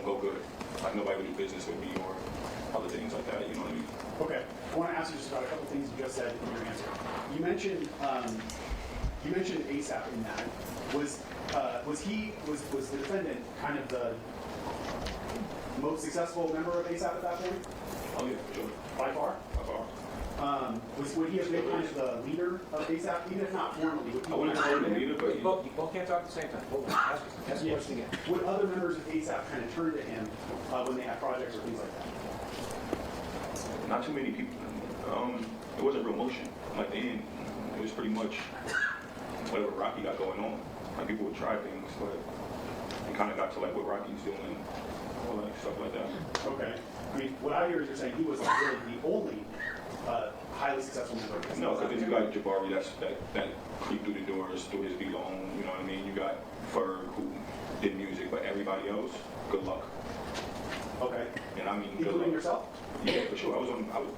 go good. Like nobody would do business with me or other things like that. You know what I mean? Okay. I want to ask you just about a couple things you just said in your answer. You mentioned ASAP in that. Was the defendant kind of the most successful member of ASAP at that point? Oh yeah, for sure. By far? By far. Would he have been kind of the leader of ASAP, even if not formally? Would he I wouldn't call him a leader, but You both can't talk at the same time. Hold on. Ask the Yeah. question again. Would other members of ASAP kind of turn to him when they had projects or things like that? not too many people. It wasn't real motion. Like then, it was pretty much whatever Rocky got going on. Like people would try things, but it kind of got to like what Rocky's doing, all that stuff like that. Okay. I mean, what I hear is you're saying he was like really the only highly successful member of ASAP. No, because then you got Jabari that creeped through the doors, through his beat alone. You know what I mean? You got Ferg who did music, but everybody else, good luck. Okay. And I mean, good Including luck. yourself? Yeah, for sure. I was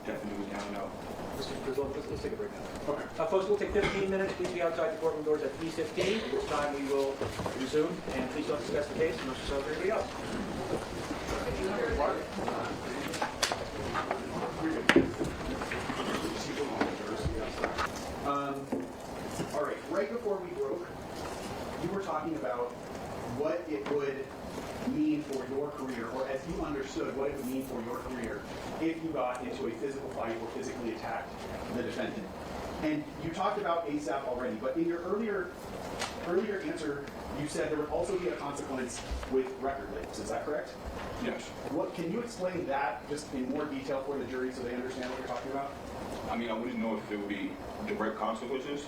definitely down and out. Mr. Griswold, let's take a break now. Okay. Folks, we'll take 15 minutes. Please be outside the courtroom doors at 3:15, at which time we will resume. And please don't discuss the case amongst yourselves or anybody else. All right. Right before we broke, you were talking about what it would mean for your career, or as you understood what it would mean for your career if you got into a physical fight or physically attacked the defendant. And you talked about ASAP already, but in your earlier answer, you said there would also be a consequence with record labels. Is that correct? Yes. What can you explain that just in more detail for the jury so they understand what you're talking about? I mean, I wouldn't know if it would be direct consequences,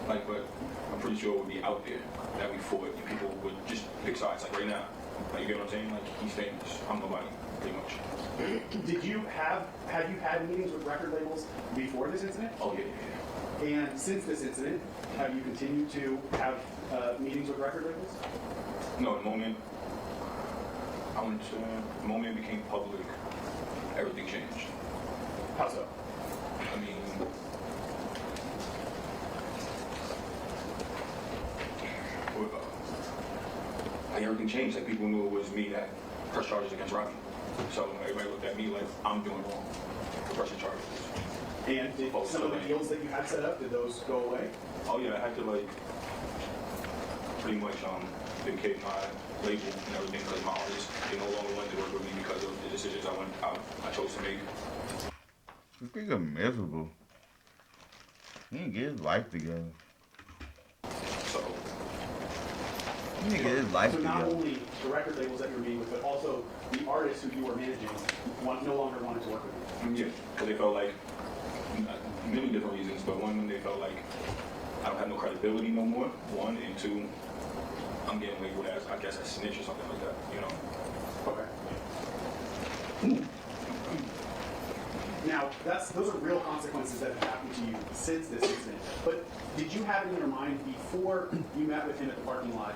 like, but I'm pretty sure it would be out there that we fought, and people would just pick sides, like right now. Like, you get what I'm saying? Like, he's famous. I'm nobody, pretty much. Have you had meetings with record labels before this incident? Oh, yeah. And since this incident, have you continued to have meetings with record labels? No, the moment it became public, everything changed. How so? I mean, like everything changed. Like people knew it was me that pressed charges against Rakim. So everybody looked at me like I'm doing wrong for pressing charges. And did some of the deals that you had set up, did those go away? Oh yeah, I had to like pretty much vacate my label and everything because my artists, they no longer wanted to work with me because of the decisions I chose to make. This nigga miserable. He didn't get his life together. So He didn't get his life So not together. only the record labels that you were meeting with, but also the artists who you were managing no longer wanted to work with you. yeah, because they felt like many different reasons, but one, they felt like I don't have no credibility no more. One, and two, I'm getting labeled as, I guess, a snitch or something like that, you know? Okay. Now, those are real consequences that have happened to you since this incident. But did you have in your mind before you met with him at the parking lot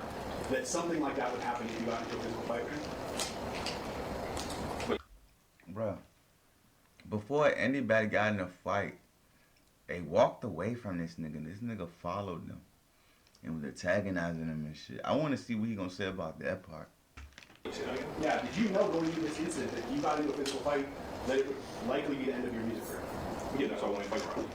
that something like that would happen if you got into a physical fight with him? Bruh, before anybody got in a fight, they walked away from this nigga. This nigga followed them and was antagonizing them and shit. I want to see what he gonna say about that part. Yeah, did you know going into this incident that you got into a physical fight that it would likely be the end of your music career? Yeah, that's why I want to fight Rakim.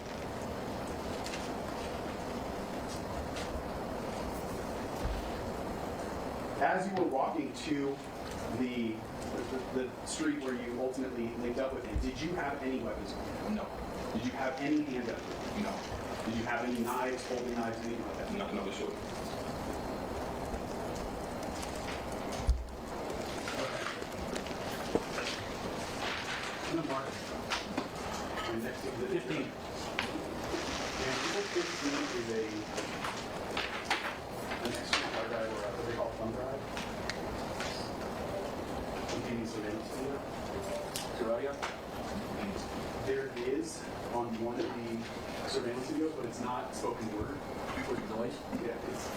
as you were walking to the street where you ultimately linked up with him, did you have any weapons on you? No. Did you have any handguns? No. Did you have any knives, folding knives, anything like that? Nothing of the sort. I'm gonna mark the next exhibit. 15. And exhibit 15 is an external hard drive, or what they call thumb drive, containing surveillance video. Zeradia? There is on one of the surveillance videos, but it's not spoken word. With noise? Yeah, it's.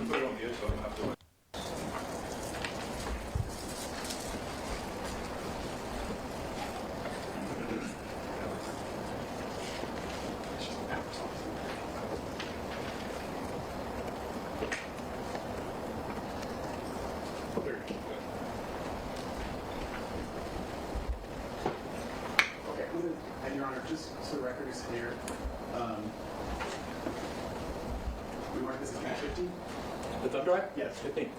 Put it on here so I don't have to. Okay, and Your Honor, just so the record is clear, we mark this as page 15? The thumb drive? Yes. 15.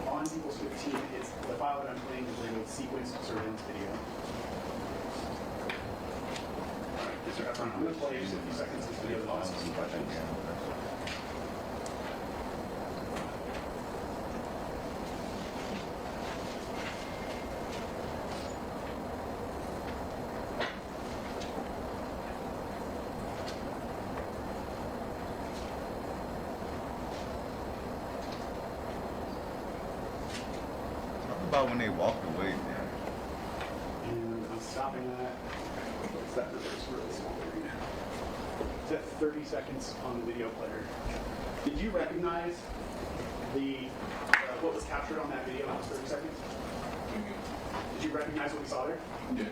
On equals 15, it's the file that I'm playing is labeled sequence surveillance video. Yes, sir. I'm going to play just a few seconds of this video. I'll ask some questions. Talk about when they walked away, man. And I'm stopping that. What's that reverse really small read? It's at 30 seconds on the video player. Did you recognize the what was captured on that video in those 30 seconds? Did you recognize what we saw there? Yeah.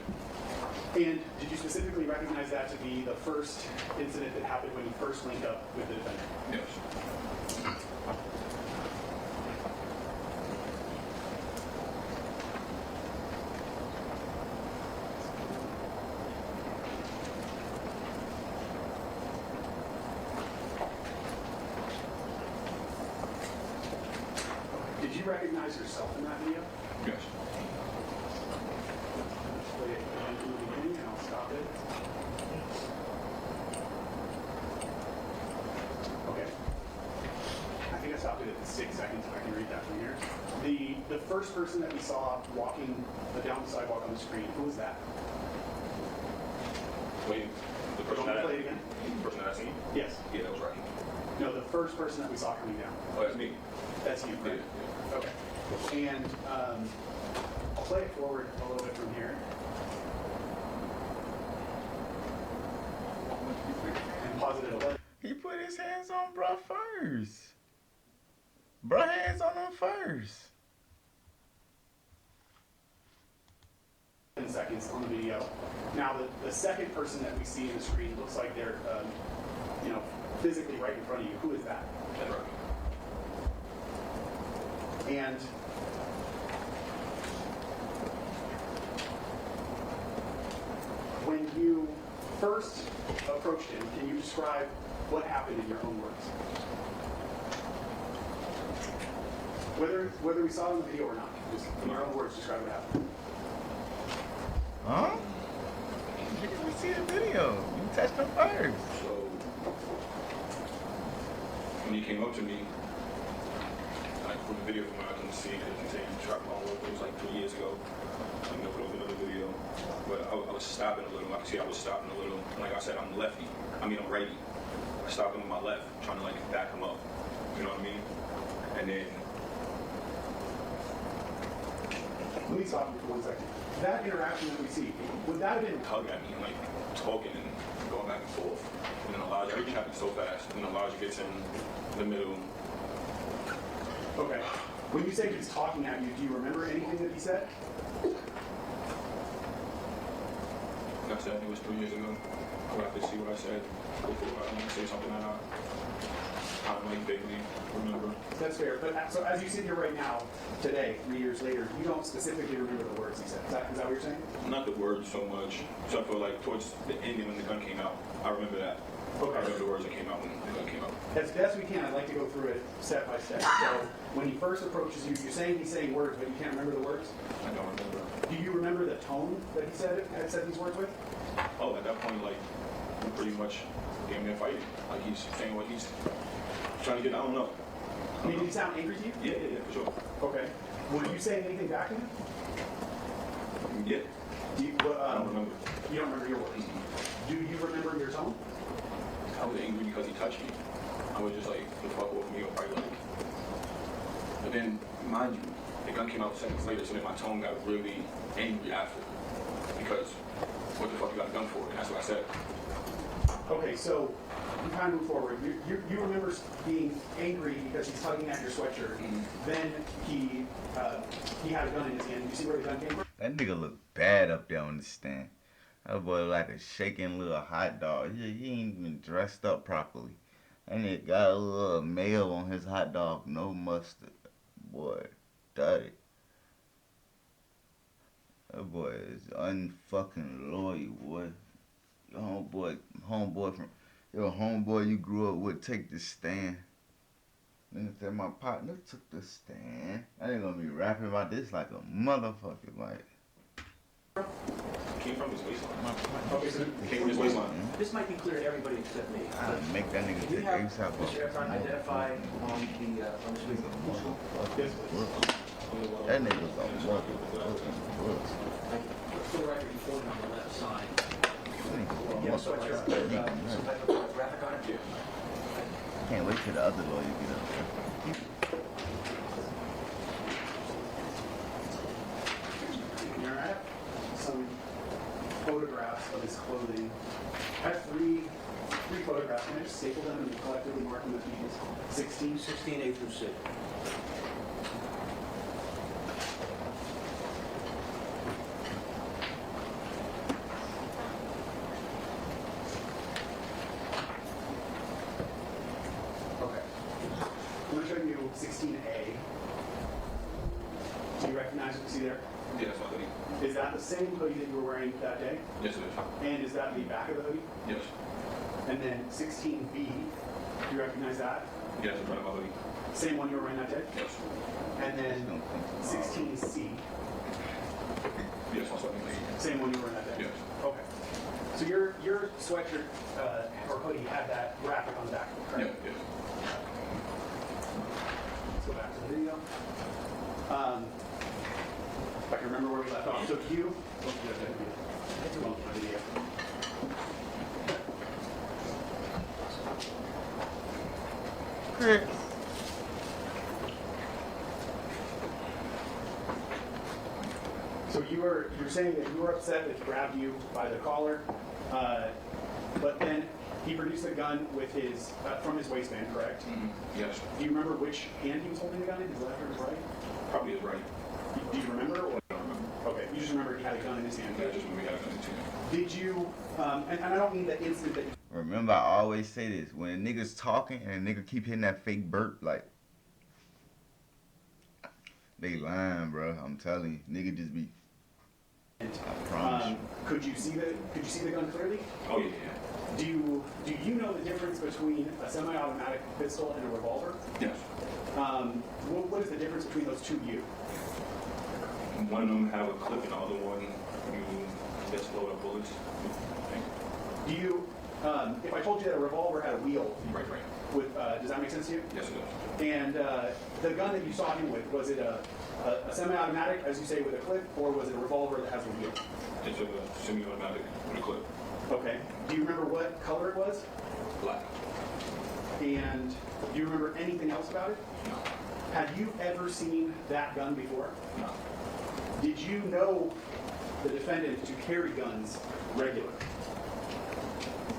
And did you specifically recognize that to be the first incident that happened when you first linked up with the defendant? Yes. Did you recognize yourself in that video? Yes. Let's play it again from the beginning and I'll stop it. Okay. I think I stopped it at 6 seconds if I can read that from here. The first person that we saw walking down the sidewalk on the screen, who was that? Wait, the person Want me that to play it again? the person that I seen? Yes. Yeah, that was Rakim. No, the first person that we saw coming down. Oh, that's me. That's you, Yeah, right? yeah. Okay. And I'll play it forward a little bit from here. And pause it at 11. He put his hands on bruh first. Bruh hands on him first. 10 seconds on the video. Now, the second person that we see in the screen looks like they're, physically right in front of you. Who is that? That's Rakim. And when you first approached him, can you describe what happened in your own words? Whether we saw it in the video or not, just in your own words, describe what happened. Huh? Nigga, we see the video. You touched him first. So, when he came up to me, like from the video from what I can see, because he said he shot my work, it was like 3 years ago. I know it was another video. But I was stopping a little. I could see I was stopping a little. And like I said, I'm lefty. I'm righty. I stopped him with my left, trying to like back him up. You know what I mean? And then Let me stop you for 1 second. That interaction that we see, would that have been tug at me and like talking and going back and forth. And then Elijah, everything happened so fast. And then Elijah gets in the middle. okay? When you say he's talking at you, do you remember anything that he said? Like I said, it was 3 years ago. I would have to see what I said before I want to say something that I don't like vaguely remember. That's fair. But so as you sit here right now, today, 3 years later, you don't specifically remember the words he said. Is that what you're saying? Not the words so much. So I feel like towards the ending when the gun came out, I remember that. Okay. I remember the words that came out when the gun came out. As best we can, I'd like to go through it step by step. So when he first approaches you, you're saying he's saying words, but you can't remember the words? I don't remember. Do you remember the tone that he had said these words with? Oh, at that point, like, we pretty much damn near fighting. Like, he's saying what he's trying to get, I don't know. I mean, did he sound angry to you? Yeah, for sure. Okay. Were you saying anything back to him? Yeah. Do you, I don't remember. You don't remember your words? Do you remember your tone? I was angry because he touched me. I was just like, the fuck off me or fight like. But then, mind you, the gun came out seconds later, so then my tone got really angry after. Because, what the fuck you got a gun for? And that's what I said. Okay, so you kind of move forward. You remember being angry because he's tugging at your sweatshirt. Then he had a gun in his hand. You see where the gun came from? That nigga look bad up there on the stand. That boy like a shaking little hot dog. He ain't even dressed up properly. And it got a little mayo on his hot dog, no mustard. Boy, dirty. That boy is unfucking loyal, boy. Your homeboy you grew up with take the stand. Nigga said my partner took the stand. I ain't gonna be rapping about this like a motherfucker, like. Came from his waistline. My partner Okay, so Came from his waistline. This might be clear to everybody except me. I make that nigga Can we take have ASAP off. Mr. Efron identify on the screen? That nigga's a motherfucking book. For the record, he's holding on the left side. You have a sweatshirt with some type of graphic on it? Can't wait till the other lawyer get up. Here I have some photographs of his clothing. I have three photographs. Can I just staple them and collectively mark them as people's 16? 16A through C. Okay. I'm going to show you 16A. Do you recognize what you see there? Yeah, that's my hoodie. Is that the same hoodie that you were wearing that day? Yes, it is. And is that the back of the hoodie? Yes. And then 16B, do you recognize that? Yes, in front of my hoodie. Same one you were wearing that day? Yes. And then 16C, Yes, my sweating lady. same one you were wearing that day? Yes. Okay. So your sweatshirt or hoodie had that graphic on the back, Yeah, correct? yes. Let's go back to the video. If I can remember where we left off. So you, that's well, my video. Chris. So you're saying that you were upset that he grabbed you by the collar, but then he produced the gun with his from his waistband, correct? Yes. Do you remember which hand he was holding the gun in, his left or his right? Probably is right. Do you remember? Or? I don't remember. Okay, you just remember he had a gun in his hand. Yeah, just when we had a gun in his hand. Did you, and I don't mean the incident that you Remember, I always say this: when a nigga's talking and a nigga keep hitting that fake burp, like they lying, bro. I'm telling you, nigga just be. I promise you. could you see the gun clearly? Oh, yeah. Do you know the difference between a semi-automatic pistol and a revolver? Yes. What is the difference between those two you? One of them have a clip, and the other one you just load up bullets. Do you, if I told you that a revolver had a wheel, Right. does that make sense to you? Yes, it does. And the gun that you saw him with, was it a semi-automatic, as you say, with a clip, or was it a revolver that has a wheel? It's a semi-automatic with a clip. Okay. Do you remember what color it was? Black. And do you remember anything else about it? No. Have you ever seen that gun before? No. Did you know the defendant to carry guns regularly?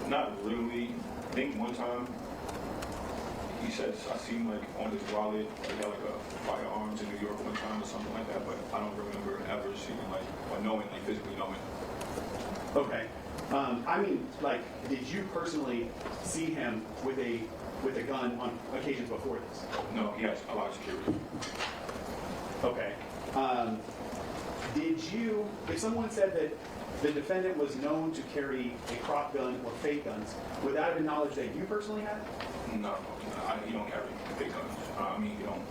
Not really. I think one time he said I seen like on his wallet he had like a firearms in New York one time or something like that, but I don't remember ever seeing like or knowing like physically knowing. Okay. I mean, like, did you personally see him with a gun on occasions before this? No, he has a lot of security. Okay. Did you, if someone said that the defendant was known to carry a prop gun or fake guns, would that have been knowledge that you personally had? No, he don't carry big guns. He don't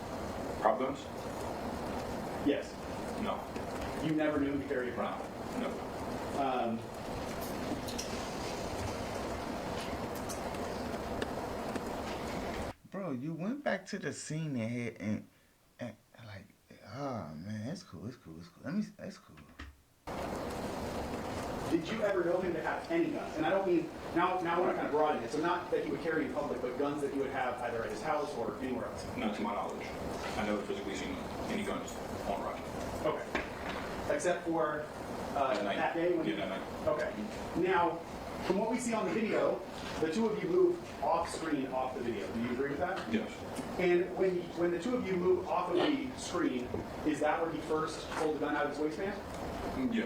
prop guns. Yes. No, You never knew him to carry a prop. no. Bro, you went back to the scene and like, oh man, it's cool. That's cool. Did you ever know him to have any guns? And I don't mean, now I want to kind of broaden it. So not that he would carry in public, but guns that he would have either at his house or anywhere else. Not to my knowledge. I never physically seen any guns on Rakim. Okay. Except for That night. that day when Yeah, that night. Okay. Now, from what we see on the video, the two of you move off screen off the video. Do you agree with that? Yes. And when the two of you move off of the screen, is that where he first pulled the gun out of his waistband? Yeah.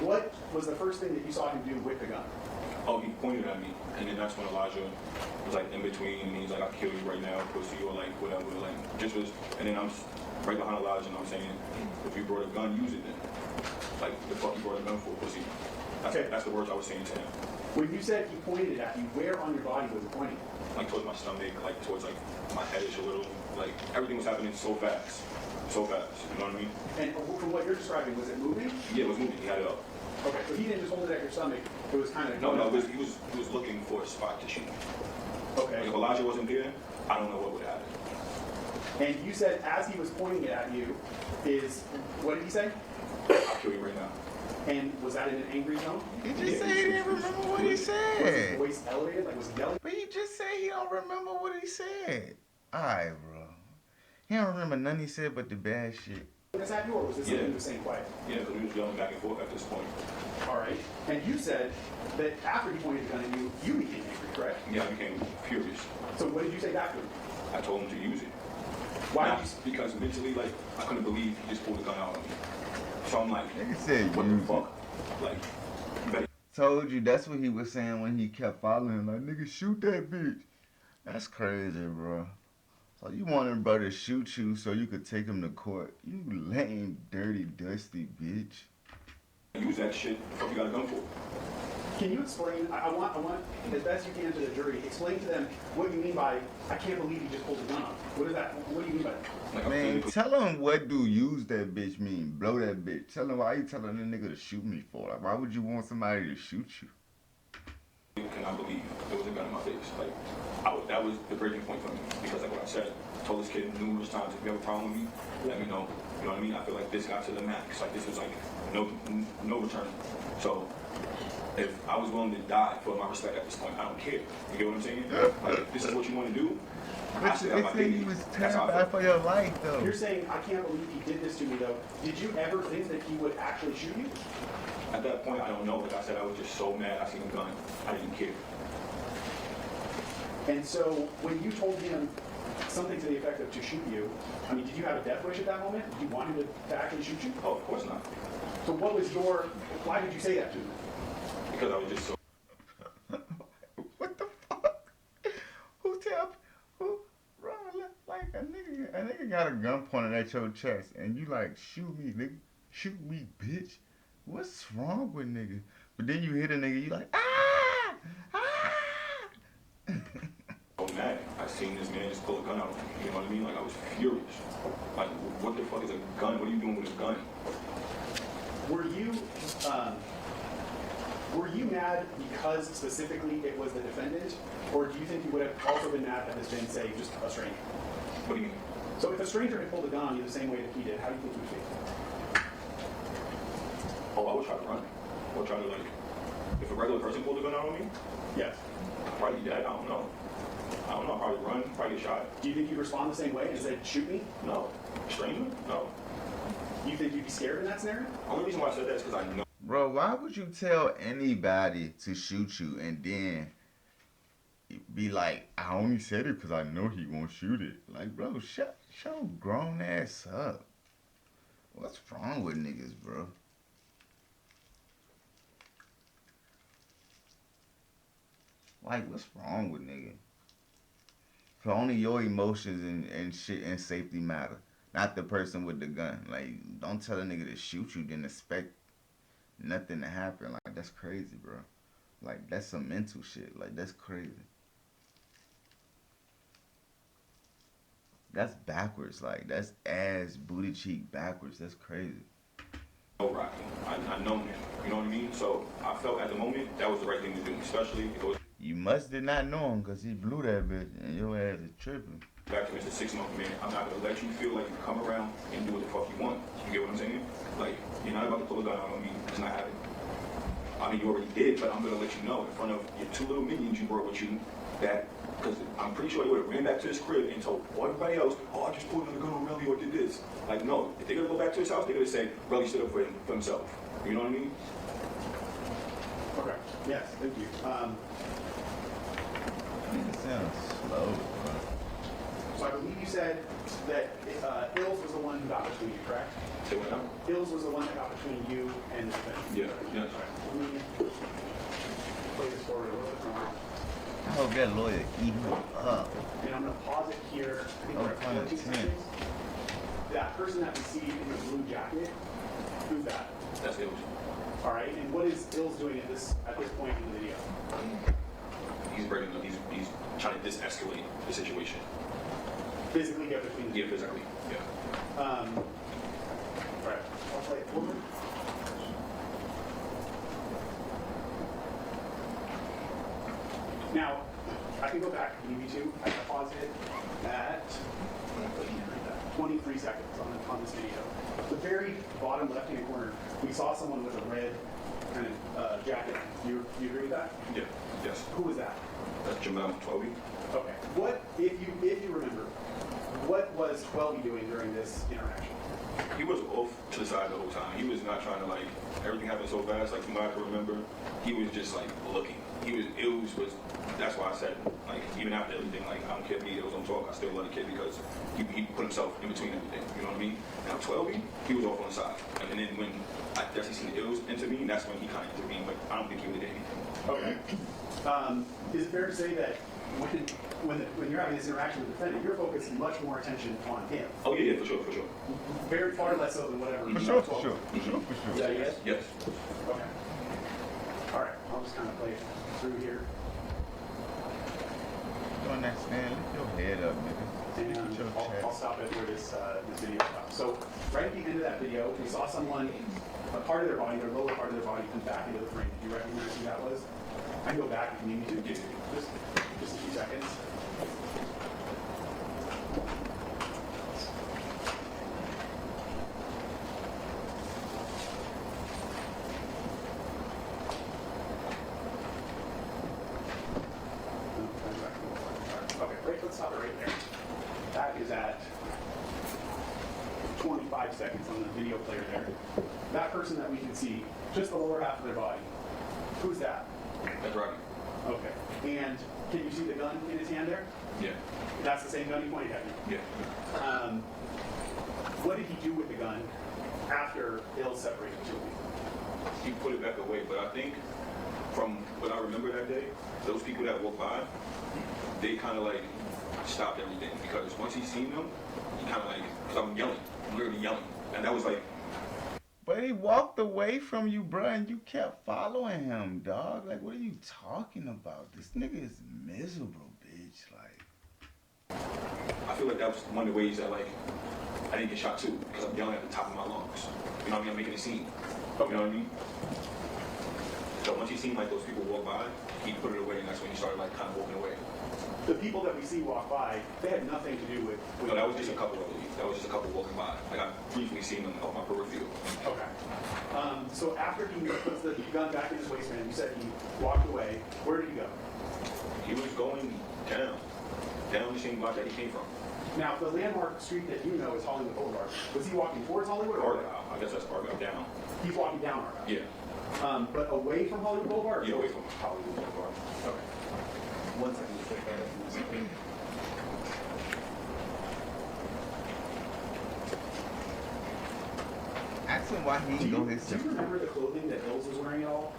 What was the first thing that you saw him do with the gun? Oh, he pointed at me, and then that's when Elijah was like in between, and he's like, "I'll kill you right now, pussy," or like whatever, like just was. And then I'm right behind Elijah, and I'm saying, "If you brought a gun, use it then." Like, the fuck you brought a gun for, pussy? That's the words I was saying to him. When you said he pointed at you, where on your body was he pointing? Like towards my stomach, like towards like my headish a little. Like everything was happening so fast, so fast. You know what I mean? And from what you're describing, was it moving? Yeah, it was moving. He had it up. Okay, so he didn't just hold it at your stomach. It was kind of No, he was looking for a spot to shoot. Okay. Like, if Elijah wasn't there, I don't know what would happen. And you said as he was pointing it at you, what did he say? I'll kill you right now. And was that in an angry tone? He just said he didn't remember what he Was his said. voice elevated? Like, was he yelling? But he just said he don't remember what he said. Alright, bro. He don't remember nothing he said but the bad shit. This at you, or was this something he was saying quiet? Yeah, because we was yelling back and forth at this point. All right. And you said that after he pointed the gun at you, you became angry, correct? Yeah, I became furious. So what did you say back to him? I told him to use it. Why Now, did you? because mentally, like, I couldn't believe he just pulled the gun out on me. So I'm like, Nigga said what use the fuck? Like, you better Told you that's what he was saying when he kept following. Like, nigga, shoot that bitch. That's crazy, bro. So you wanted bro to shoot you so you could take him to court. You lame, dirty, dusty bitch. use that shit. What you got a gun for? Can you explain? I want, as best you can to the jury, explain to them what you mean by, I can't believe you just pulled the gun on. What is that? What do you mean by that? Like, I'm Man, physically- tell him what do use that bitch mean. Blow that bitch. Tell him why you telling the nigga to shoot me for. Like, why would you want somebody to shoot you? cannot believe there was a gun in my face. Like, that was the breaking point for me. Because like what I said, I told this kid numerous times, if you have a problem with me, let me know. You know what I mean? I feel like this got to the max. Like, this was like no return. So if I was willing to die for my respect at this point, I don't care. You get what I'm saying? Like, if this is what you want to do, I But still you have my said dignity. you was That's how I terrified feel. for your life, though. You're saying, I can't believe he did this to me, though. Did you ever think that he would actually shoot you? At that point, I don't know. Like I said, I was just so mad. I seen a gun. I didn't care. And so when you told him something to the effect of to shoot you, I mean, did you have a death wish at that moment? Did you want him to actually shoot you? Oh, of course not. So what was why did you say that to him? Because I was just so. What the fuck? Bro, like a nigga got a gun pointed at your chest and you like, shoot me, nigga. Shoot me, bitch. What's wrong with niggas? But then you hit a nigga, you like, ah! So mad. I seen this man just pull a gun out. You know what I mean? Like, I was furious. Like, what the fuck is a gun? What are you doing with a gun? Were you mad because specifically it was the defendant, or do you think you would have also been mad had this been, say, just a stranger? What do you mean? So if a stranger had pulled a gun on you the same way that he did, how do you think you would feel? Oh, I would try to run. I would try to, like, if a regular person pulled a gun out on me, Yes. I'd probably be dead. I don't know. I'd probably run, probably get shot. Do you think you'd respond the same way and say, shoot me? No. Stranger? No. You think you'd be scared in that scenario? Only reason why I said that is because I know. Bro, why would you tell anybody to shoot you and then be like, I only said it because I know he won't shoot it? Like, bro, shut your grown ass up. What's wrong with niggas, bro? Like, what's wrong with niggas? For only your emotions and shit and safety matter, not the person with the gun. Like, don't tell a nigga to shoot you, then expect nothing to happen. Like, that's crazy, bro. Like, that's some mental shit. Like, that's crazy. That's backwards. Like, that's ass, booty cheek backwards. That's crazy. Rakim. I know him. You know what I mean? So I felt at the moment that was the right thing to do, especially if it was You must did not know him because he blew that bitch and your ass is tripping. back to Mr. 6 month man. I'm not gonna let you feel like you come around and do what the fuck you want. You get what I'm saying? Like, you're not about to pull a gun out on me. It's not happening. I mean, you already did, but I'm gonna let you know in front of your 2 little minions you brought with you that, because I'm pretty sure he would have ran back to his crib and told everybody else, oh, I just pulled another gun on Relly or did this. Like, no, if they're gonna go back to his house, they're gonna say Relly stood up for himself. You know what I mean? Okay. Yes, thank you. Nigga sounds slow, bro. So I believe you said that Ills was the one who got between you, correct? Say what now? Ills was the one that got between you and the defendant. Yeah, yeah. Let me play this forward a little bit more. I hope that lawyer eat him up. And I'm going to pause it here. I think Oh, we're at kind of 14 tense. seconds. That person that we see in the blue jacket, who's that? That's it. All right, and what is Ills doing at this point in the video? He's breaking up. He's trying to de-escalate the situation. Physically get between the Yeah, two. physically. Yeah. All right, I'll play it forward. Now, I can go back if you need me to. I can pause it at 23 seconds on this video. The very bottom left-hand corner, we saw someone with a red kind of jacket. You agree with that? Yeah. Yes. Who was that? That's Jamel 12. Okay. What, if you remember, what was 12 doing during this interaction? He was off to the side the whole time. He was not trying to, like, everything happened so fast, like, from what I can remember. He was just, like, looking. That's why I said, like, even after everything, like, I don't care if he don't talk, I still love the kid because he put himself in between everything, you know what I mean? Now, 12, he was off on the side. And then when I definitely seen the ills into me, that's when he kind of intervened, but I don't think he would have did anything. Okay. Is it fair to say that when you're having this interaction with the defendant, you're focusing much more attention on him? Oh, yeah, for sure. Very far less so than whatever. For sure, for sure, for sure, for sure. Is that a yes? Yes. Okay. All right, I'll just kind of play it through here. You understand? Lift your head up, nigga. And Lift your I'll chest. stop it where this video stops. So right at the end of that video, we saw someone, a part of their body, their lower part of their body, come back into the frame. Did you recognize who that was? I can go back if you need me to. Just a few seconds. Okay, let's stop it right there. That is at 25 seconds on the video player there. That person that we can see, just the lower half of their body. Who's that? That's right. Okay. And can you see the gun in his hand there? Yeah. That's the same gun he pointed at you. Yeah. What did he do with the gun after Hill separated the two of you? He put it back away, but I think from what I remember that day, those people that walked by, they kind of like stopped everything because once he seen them, he kind of like, because I'm yelling, I'm literally yelling, and that was like. But he walked away from you, bro, and you kept following him, dog. Like, what are you talking about? This nigga is miserable, bitch. Like, I feel like that was one of the ways that like I didn't get shot too, because I'm yelling at the top of my lungs. You know what I mean? I'm making a scene. You know what I mean? So once he seen like those people walk by, he put it away, and that's when he started like kind of walking away. The people that we see walk by, they had nothing to do with No, that was just a couple of them. That was just a couple walking by. Like I briefly seen them off my peripheral. Okay. So after he puts the gun back in his waistband, you said he walked away. Where did he go? He was going down the same block that he came from. Now, the landmark street that you know is Hollywood Boulevard. Was he walking towards Hollywood or Argyle. I guess that's Argyle down. He's walking down Argyle. Yeah. But away from Hollywood Boulevard? Yeah, away from Hollywood Boulevard. Okay. One second. Just take that. Ask him why he Do didn't go you his remember the clothing that Hills was wearing at all?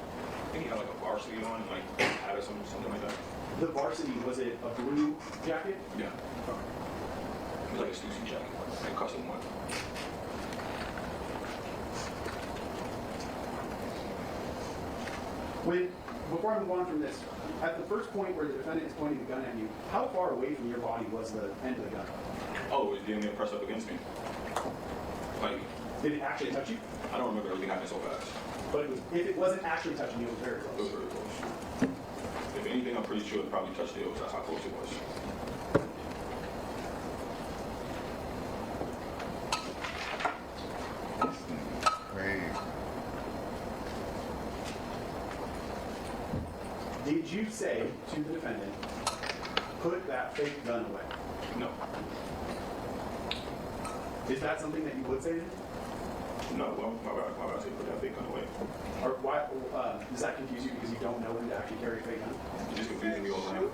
I think he had like a varsity on, like hat or something like that. The varsity, was it a blue jacket? Yeah. It was like a Stussy jacket, like a custom one. Before I move on from this, at the first point where the defendant is pointing the gun at you, how far away from your body was the end of the gun? Oh, it was getting me pressed up against me. Like, Did it actually touch you? I don't remember everything happening so fast. But if it wasn't actually touching you, it was very It was close. very close. If anything, I'm pretty sure it probably touched the Hills. That's how close it was. Crazy. Did you say to the defendant, put that fake gun away? No. Is that something that you would say to him? No, well, why would I say put that fake gun away? Or why, does that confuse you because you don't know him to actually carry a fake gun? You're just confusing me all around.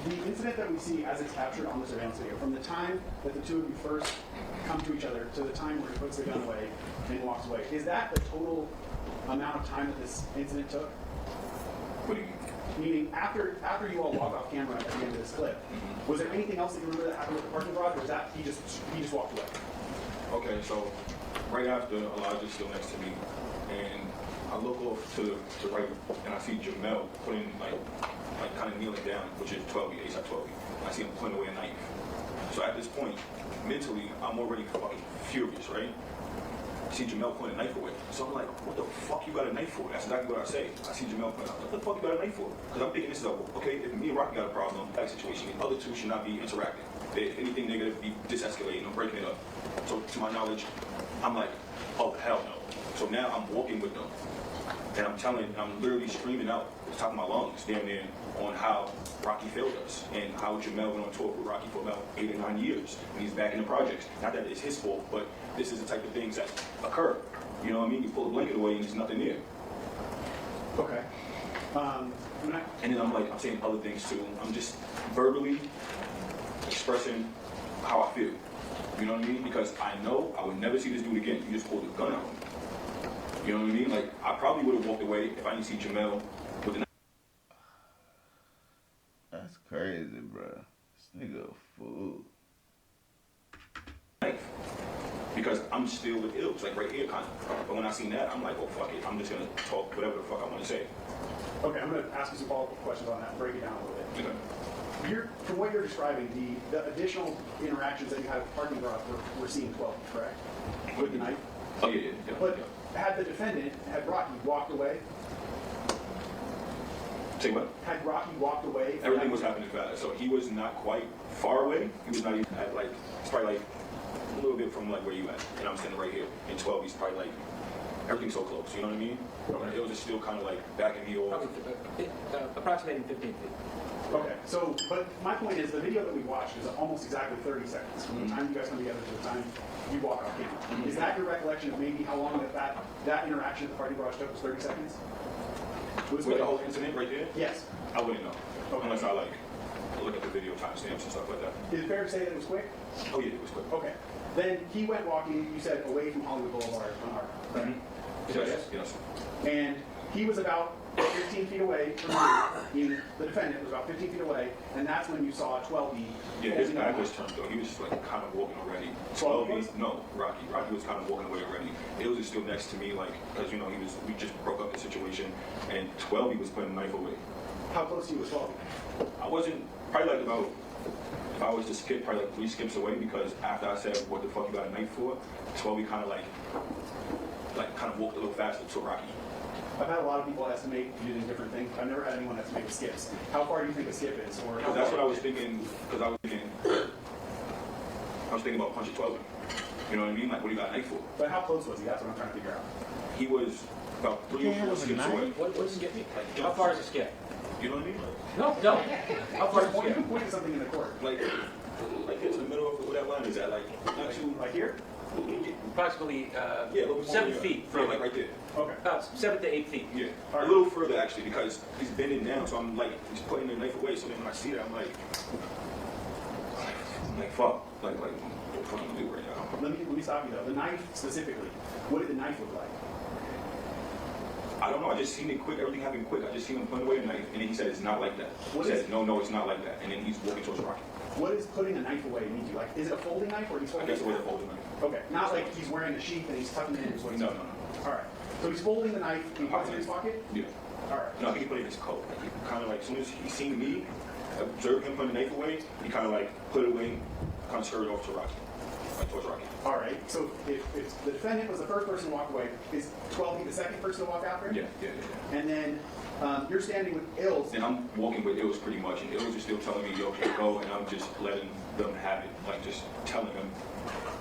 The incident that we see as it's captured on the surveillance video, from the time that the two of you first come to each other to the time where he puts the gun away and walks away, is that the total amount of time that this incident took? What do you mean? Meaning, after you all walk off camera at the end of this clip, was there anything else that you remember that happened with the parking garage, or was that he just walked away? Okay, so right after Elijah's still next to me, and I look off to the right, and I see Jamel putting like kind of kneeling down, which is 12, ASAP 12. I see him putting away a knife. So at this point, mentally, I'm already fucking furious, right? I see Jamel putting a knife away. So I'm like, what the fuck you got a knife for? That's exactly what I say. I see Jamel putting, what the fuck you got a knife for? Because I'm thinking this is okay, if me and Rocky got a problem, that situation, the other two should not be interacting. If anything, they're gonna be de-escalating or breaking it up. So to my knowledge, I'm like, oh, hell no. So now I'm walking with them. And I'm literally screaming out at the top of my lungs, damn near, on how Rocky failed us and how Jamel went on tour with Rocky for about 8 or 9 years. And he's back in the projects. Not that it's his fault, but this is the type of things that occur. You know what I mean? You pull a blanket away and there's nothing there. Okay. And then I'm saying other things too. I'm just verbally expressing how I feel. You know what I mean? Because I know I would never see this dude again. You just pulled a gun out on me. You know what I mean? Like, I probably would have walked away if I didn't see Jamel with the knife. That's crazy, bro. This nigga a fool. Because I'm still with ills, like right here, kind of. But when I seen that, I'm like, oh, fuck it. I'm just going to talk whatever the fuck I want to say. Okay, I'm going to ask you some follow-up questions on that and break it down a little bit. Okay. From what you're describing, the additional interactions that you had with the parking garage were seen 12, correct? With the knife? Oh, yeah. But had the defendant, had Rocky walked away? Say what? Had Rocky walked away? Everything was happening fast. So he was not quite far away. He was not even at like, it's probably like a little bit from like where you at. And I'm standing right here. In 12, he's probably like, everything's so close. You know what I mean? It was just still kind of like backing me off. Approximating 15 feet. Okay, so, but my point is, the video that we watched is almost exactly 30 seconds from the time you guys come together to the time you walk off camera. Is that your recollection of maybe how long that interaction at the party garage took was 30 seconds? With the whole incident right there? Yes. I wouldn't know. Okay. Unless I like look at the video timestamps and stuff like that. Is it fair to say that it was quick? Oh yeah, it was quick. Okay. Then he went walking, you said, away from Hollywood Boulevard on our correct? Yes. And he was about 15 feet away from you, the defendant was about 15 feet away, and that's when you saw 12B. Yeah, his back was turned though. He was like kind of walking already. 12B? No, Rocky. Rocky was kind of walking away already. It was still next to me, like, because you know we just broke up the situation, and 12B was putting a knife away. How close to you was 12B? I wasn't probably like about. If I was to skip, probably like 3 skips away, because after I said, "What the fuck you got a knife for?" 12B kind of like walked a little faster to Rocky. I've had a lot of people estimate using different things. I've never had anyone estimate with skips. How far do you think a skip is? Or That's what I was thinking, because I was thinking about punching 12. You know what I mean? Like, what do you got a knife for? But how close was he? That's what I'm trying to figure out. He was about 3 or 4 skips away. What does skip mean? Like, how far is a skip? You know what I mean? No, no. How far is a You skip? can point to something in the court. Like into the middle of where that line is at, like not too Like here? Approximately yeah, a little more 7 than feet that. from Yeah, like right there. Okay. about 7 to 8 feet. Yeah, a little further actually, because he's bending down, so I'm like he's putting the knife away. So then when I see that, I'm like fuck, like what the fuck am I do right now? Let me stop you though. The knife specifically. What did the knife look like? I don't know. I just seen it quick. Everything happened quick. I just seen him putting away the knife, and then he said it's not like that. He What said is- no, it's not like that, and then he's walking towards Rocky. What does putting a knife away mean to you? Like, is it a folding knife or he's I folding guess it? it was a folding knife. Okay. Not like he's wearing a sheath and he's tucking it in his waist. No. All right. So he's folding the knife. He puts it in his pocket. Yeah. All right. No, I think he put it in his coat. Like, he kind of like, as soon as he seen me, observed him putting the knife away, he kind of like put it away, kind of scurried off to Rocky, like towards Rocky. All right. So if the defendant was the first person to walk away, is 12B the second person to walk after him? Yeah. And then you're standing with Ills. And I'm walking with Ills pretty much, and Ills is still telling me, yo, can't go, and I'm just letting them have it, like just telling them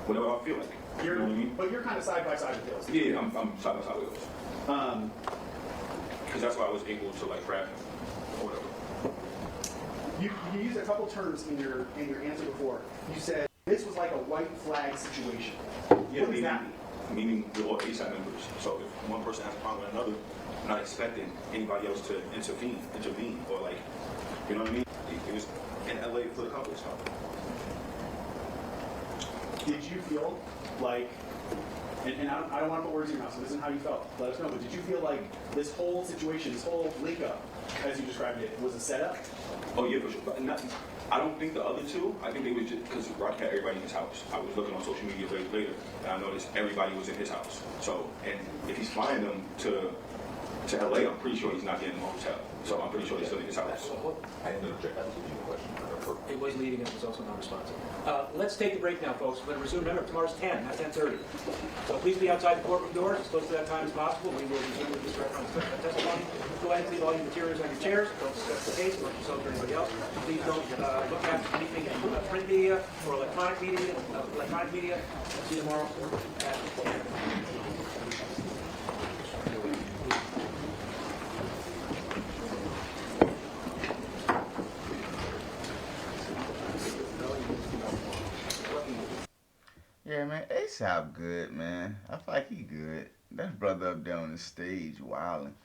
whatever I feel like. You know what I mean? But you're kind of side by side with Ills. Yeah, I'm side by side with Ills. Because that's why I was able to like grab him or whatever. You used a couple terms in your answer before. You said this was like a white flag situation. What does that mean? Meaning we're all ASAP members. So if one person has a problem with another, I'm not expecting anybody else to intervene, or like, you know what I mean? It was in LA for the complex con. Did you feel like, and I don't want to put words in your mouth, so this isn't how you felt. Let us know. But did you feel like this whole situation, this whole link up, as you described it, was a setup? Oh yeah, for sure. But I don't think the other two. I think they was just because Rocky had everybody in his house. I was looking on social media later, and I noticed everybody was in his house. So, and if he's flying them to LA, I'm pretty sure he's not getting a hotel. So I'm pretty sure he's still in his house. I didn't interject. That was a good question. It was leading, it was also non-responsive. Let's take a break now, folks. We're going to resume. Remember, tomorrow's 10, not 10:30. So please be outside the courtroom doors as close to that time as possible. We will resume with this reference testimony. Go ahead and leave all your materials on your chairs. Don't discuss the case, or yourself or anybody else. Please don't look at anything in print media or electronic media. See you tomorrow at 10. Yeah, man, ASAP good, man. I feel like he good. That brother up there on the stage wilding.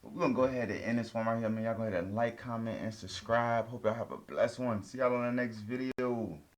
But we're going to go ahead and end this one right here, man. Y'all go ahead and like, comment, and subscribe. Hope y'all have a blessed one. See y'all on the next video.